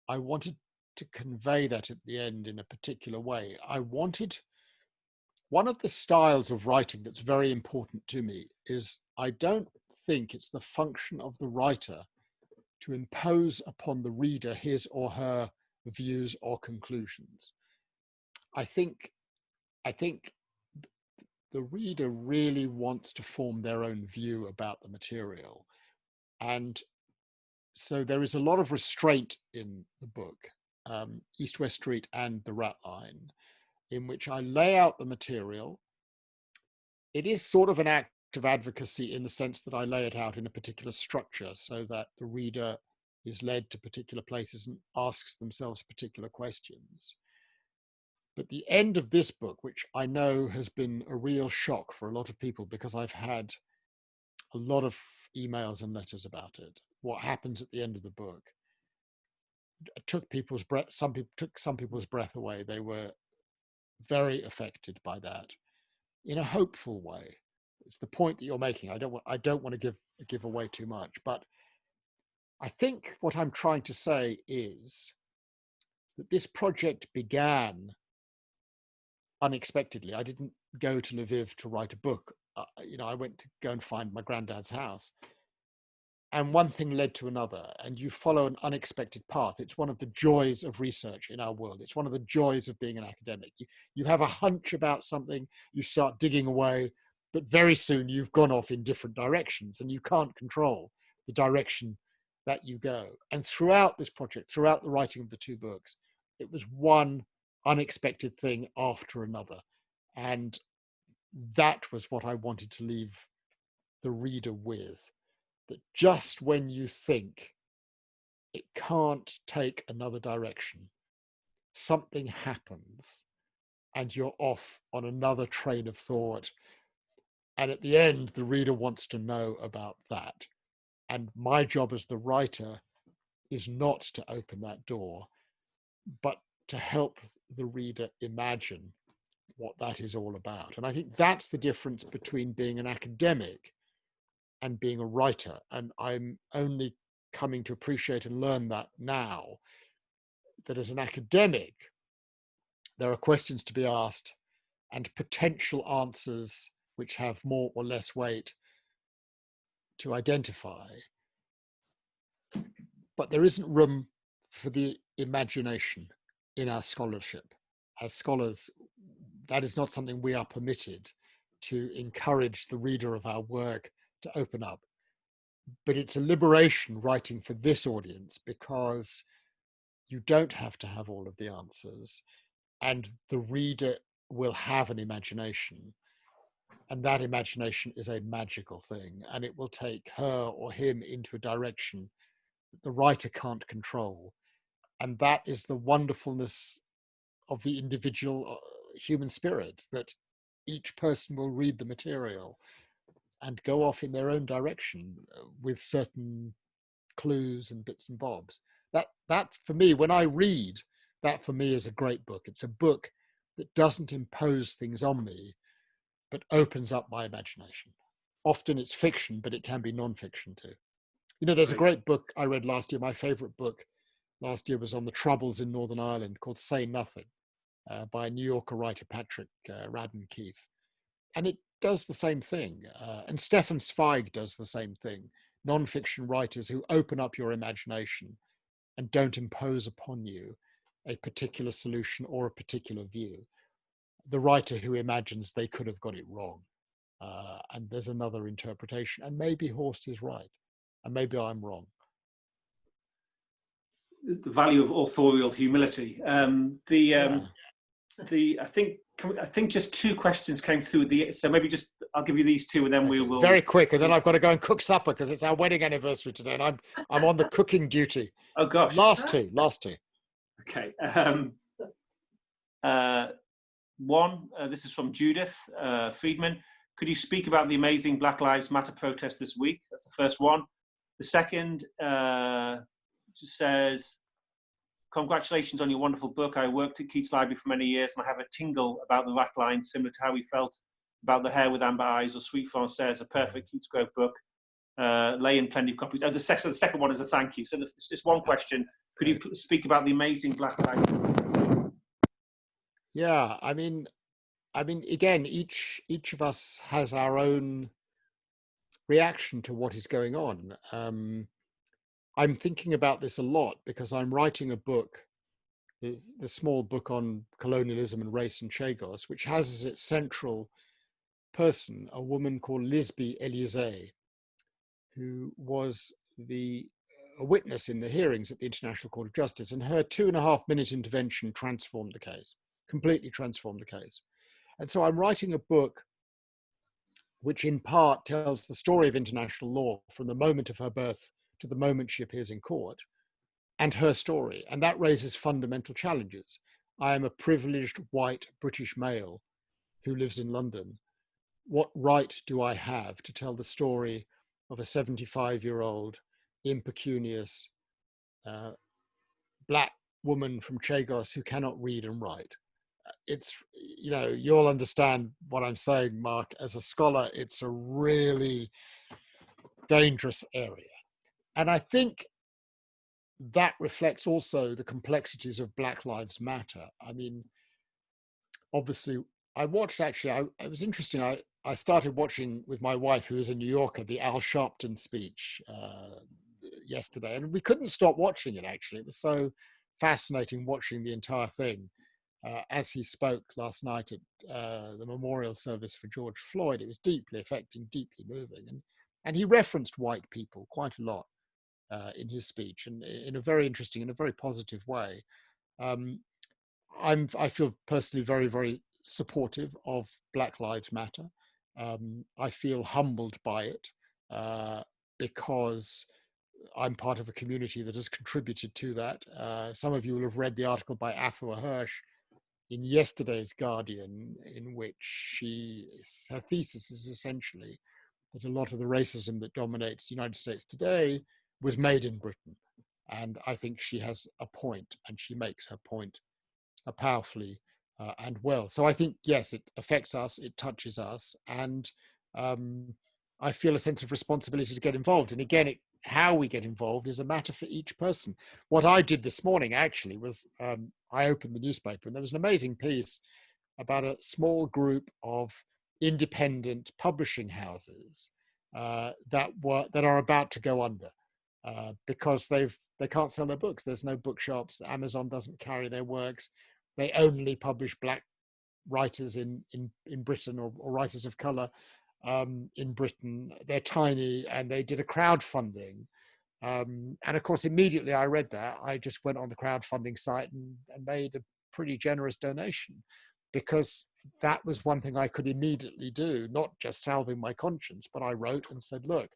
I wanted to convey that at the end in a particular way. One of the styles of writing that's very important to me is I don't think it's the function of the writer to impose upon the reader his or her views or conclusions. I think the reader really wants to form their own view about the material. And so there is a lot of restraint in the book, East West Street and The Ratline, in which I lay out the material. It is sort of an act of advocacy in the sense that I lay it out in a particular structure so that the reader is led to particular places and asks themselves particular questions. But the end of this book, which I know has been a real shock for a lot of people because I've had a lot of emails and letters about it, what happens at the end of the book took people's breath. Took some people's breath away. They were very affected by that in a hopeful way. It's the point that you're making. I don't want to give away too much, but I think what I'm trying to say is that this project began unexpectedly. I didn't go to Lviv to write a book. I went to go and find my granddad's house. And one thing led to another, and you follow an unexpected path. It's one of the joys of research in our world. It's one of the joys of being an academic. You have a hunch about something, you start digging away, but very soon you've gone off in different directions and you can't control the direction that you go. And throughout this project, throughout the writing of the 2 books, it was one unexpected thing after another. And that was what I wanted to leave the reader with. That just when you think it can't take another direction, something happens and you're off on another train of thought. And at the end, the reader wants to know about that. And my job as the writer is not to open that door, but to help the reader imagine what that is all about. And I think that's the difference between being an academic and being a writer. And I'm only coming to appreciate and learn that now, that as an academic, there are questions to be asked and potential answers which have more or less weight to identify. But there isn't room for the imagination in our scholarship. As scholars, that is not something we are permitted to encourage the reader of our work to open up. But it's a liberation writing for this audience, because you don't have to have all of the answers, and the reader will have an imagination, and that imagination is a magical thing, and it will take her or him into a direction that the writer can't control. And that is the wonderfulness of the individual human spirit, that each person will read the material and go off in their own direction with certain clues and bits and bobs. That for me, when I read, that for me is a great book. It's a book that doesn't impose things on me, but opens up my imagination. Often it's fiction, but it can be non-fiction too. You know, there's a great book I read last year. My favorite book last year was on the Troubles in Northern Ireland, called Say Nothing, by a New Yorker writer, Patrick Radden Keefe. And it does the same thing. And Stefan Zweig does the same thing. Non-fiction writers who open up your imagination and don't impose upon you a particular solution or a particular view. The writer who imagines they could have got it wrong, and there's another interpretation, and maybe Horst is right, and maybe I'm wrong. The value of authorial humility. I think just two questions came through. So maybe just I'll give you these two, and then we will. Very quick, and then I've got to go and cook supper because it's our wedding anniversary today, and I'm on the cooking duty. Oh gosh. Last two. Okay. One. This is from Judith Friedman. Could you speak about the amazing Black Lives Matter protest this week? That's the first one. The second just says, congratulations on your wonderful book. I worked at Keats Library for many years, and I have a tingle about the Ratline, similar to how we felt about The Hare with Amber Eyes or Sweet Française, a perfect Keats Grove book. Lay in plenty of copies. Oh, the second one is a thank you. So there's just one question. Could you speak about the amazing Black Lives? Yeah, I mean, again, each of us has our own reaction to what is going on. I'm thinking about this a lot because I'm writing a book, the small book on colonialism and race and Chagos, which has as its central person a woman called Lisby Eliezer, who was a witness in the hearings at the International Court of Justice, and her 2.5-minute intervention transformed the case, completely transformed the case. And so I'm writing a book which in part tells the story of international law from the moment of her birth to the moment she appears in court, and her story. And that raises fundamental challenges. I am a privileged white British male who lives in London. What right do I have to tell the story of a 75-year-old impecunious black woman from Chagos who cannot read and write? It's, you know, you'll understand what I'm saying, Mark. As a scholar, it's a really dangerous area. And I think that reflects also the complexities of Black Lives Matter. I mean, obviously, I watched, actually, it was interesting. I started watching with my wife, who is a New Yorker, the Al Sharpton speech yesterday, and we couldn't stop watching it, actually. It was so fascinating watching the entire thing. As he spoke last night at the memorial service for George Floyd, it was deeply affecting, deeply moving. And he referenced white people quite a lot in his speech, and in a very interesting and a very positive way. I feel personally very, very supportive of Black Lives Matter. I feel humbled by it because I'm part of a community that has contributed to that. Some of you will have read the article by Afua Hirsch in yesterday's Guardian, in which her thesis is essentially that a lot of the racism that dominates the United States today was made in Britain. And I think she has a point, and she makes her point powerfully and well. So I think, yes, it affects us, it touches us, and I feel a sense of responsibility to get involved. And again, how we get involved is a matter for each person. What I did this morning actually was I opened the newspaper, and there was an amazing piece about a small group of independent publishing houses that are about to go under because they can't sell their books. There's no bookshops. Amazon doesn't carry their works. They only publish Black writers in Britain, or writers of colour in Britain. They're tiny, and they did a crowdfunding. And of course, immediately I read that, I just went on the crowdfunding site and made a pretty generous donation, because that was one thing I could immediately do, not just salving my conscience, but I wrote and said, look,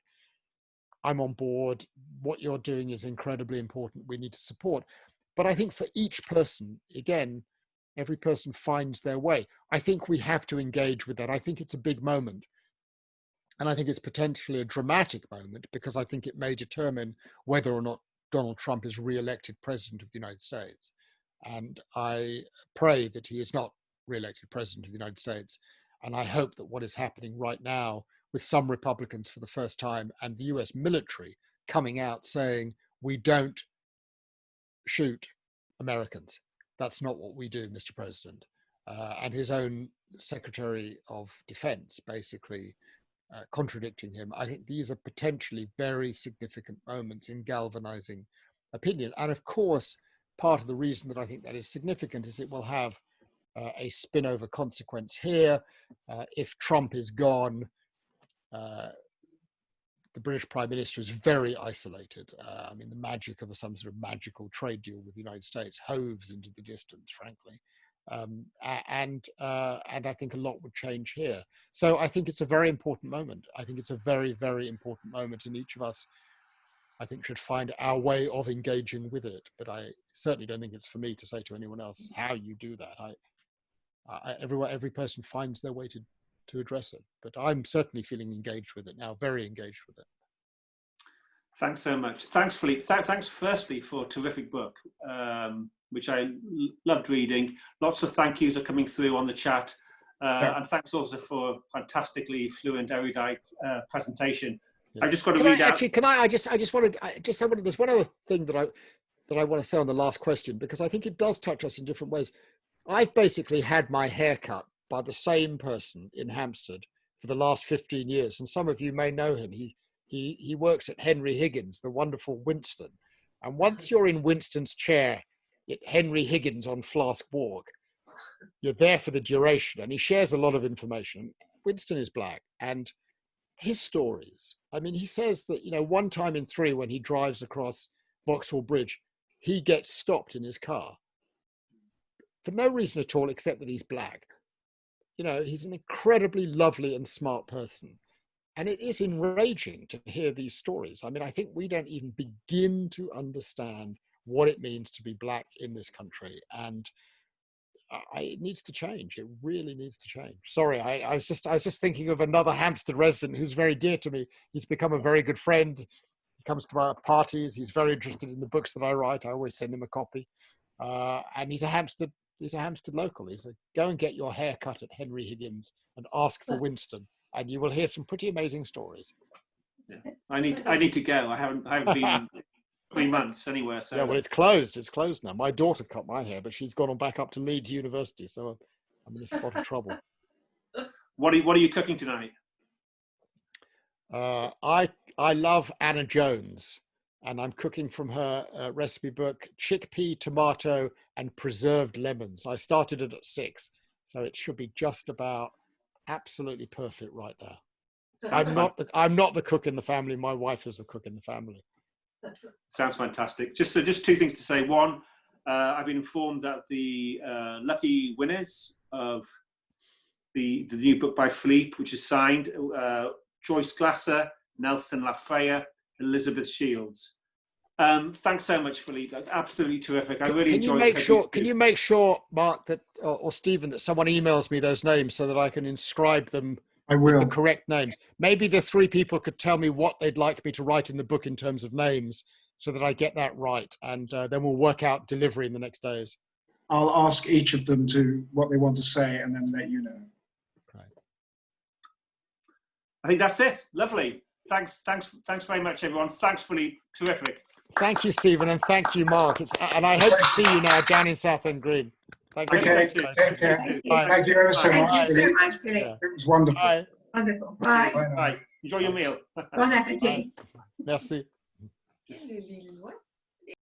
I'm on board. What you're doing is incredibly important. We need to support. But I think for each person, again, every person finds their way. I think we have to engage with that. I think it's a big moment. And I think it's potentially a dramatic moment, because I think it may determine whether or not Donald Trump is re-elected president of the United States. And I pray that he is not re-elected president of the United States. And I hope that what is happening right now with some Republicans for the first time, and the US military coming out saying, we don't shoot Americans. That's not what we do, Mr. President. And his own Secretary of Defense basically contradicting him. I think these are potentially very significant moments in galvanizing opinion. And of course, part of the reason that I think that is significant is it will have a spin-over consequence here. If Trump is gone, the British Prime Minister is very isolated. I mean, the magic of some sort of magical trade deal with the United States hoves into the distance, frankly. And I think a lot would change here. So I think it's a very important moment. I think it's a very, very important moment, and each of us, I think, should find our way of engaging with it. But I certainly don't think it's for me to say to anyone else how you do that. Every person finds their way to address it. But I'm certainly feeling engaged with it now, very engaged with it. Thanks so much. Thanks, Philippe. Thanks firstly for a terrific book, which I loved reading. Lots of thank yous are coming through on the chat. And thanks also for fantastically fluent, erudite presentation. Yeah. I just got to read out. There's one other thing that I want to say on the last question, because I think it does touch us in different ways. I've basically had my hair cut by the same person in Hampstead for the last 15 years. And some of you may know him. He works at Henry Higgins, the wonderful Winston. And once you're in Winston's chair at Henry Higgins on Flask Walk, you're there for the duration. And he shares a lot of information. Winston is black, and his stories. I mean, he says that, one time in 3, when he drives across Vauxhall Bridge, he gets stopped in his car for no reason at all, except that he's black. He's an incredibly lovely and smart person. And it is enraging to hear these stories. I mean, I think we don't even begin to understand what it means to be black in this country. And it needs to change. It really needs to change. Sorry, I was just thinking of another Hampstead resident who's very dear to me. He's become a very good friend. He comes to our parties. He's very interested in the books that I write. I always send him a copy. And he's a Hampstead local. Go and get your hair cut at Henry Higgins and ask for Winston, and you will hear some pretty amazing stories. Yeah. I need to go. I haven't been 3 months anywhere. So yeah, well, it's closed. It's closed now. My daughter cut my hair, but she's gone on back up to Leeds University, so I'm in a spot of trouble. What are you cooking tonight? I love Anna Jones, and I'm cooking from her recipe book, chickpea, tomato, and preserved lemons. I started it at 6, so it should be just about absolutely perfect right now. I'm not the cook in the family. My wife is the cook in the family. Sounds fantastic. Just 2 things to say. One, I've been informed that the lucky winners of the new book by Philippe, which is signed, Joyce Glasser, Nelson Lafreya, Elizabeth Shields. Thanks so much, Philippe. That's absolutely terrific. I really enjoyed it. Can you make sure, Mark, that or Stephen, that someone emails me those names so that I can inscribe them? I will. With the correct names. Maybe the 3 people could tell me what they'd like me to write in the book in terms of names, so that I get that right, and then we'll work out delivery in the next days. I'll ask each of them to what they want to say, and then let you know. Right. I think that's it. Lovely. Thanks very much, everyone. Thanks, Philippe. Terrific. Thank you, Stephen, and thank you, Mark. And I hope to see you now down in Southend Green. Thank you. Okay, take care. Thank you ever so much. Thank you so much, Philippe. Yeah. It was wonderful. Bye. Wonderful. Bye. Bye. Enjoy your meal. Bon appétit. Merci. Le Lillois.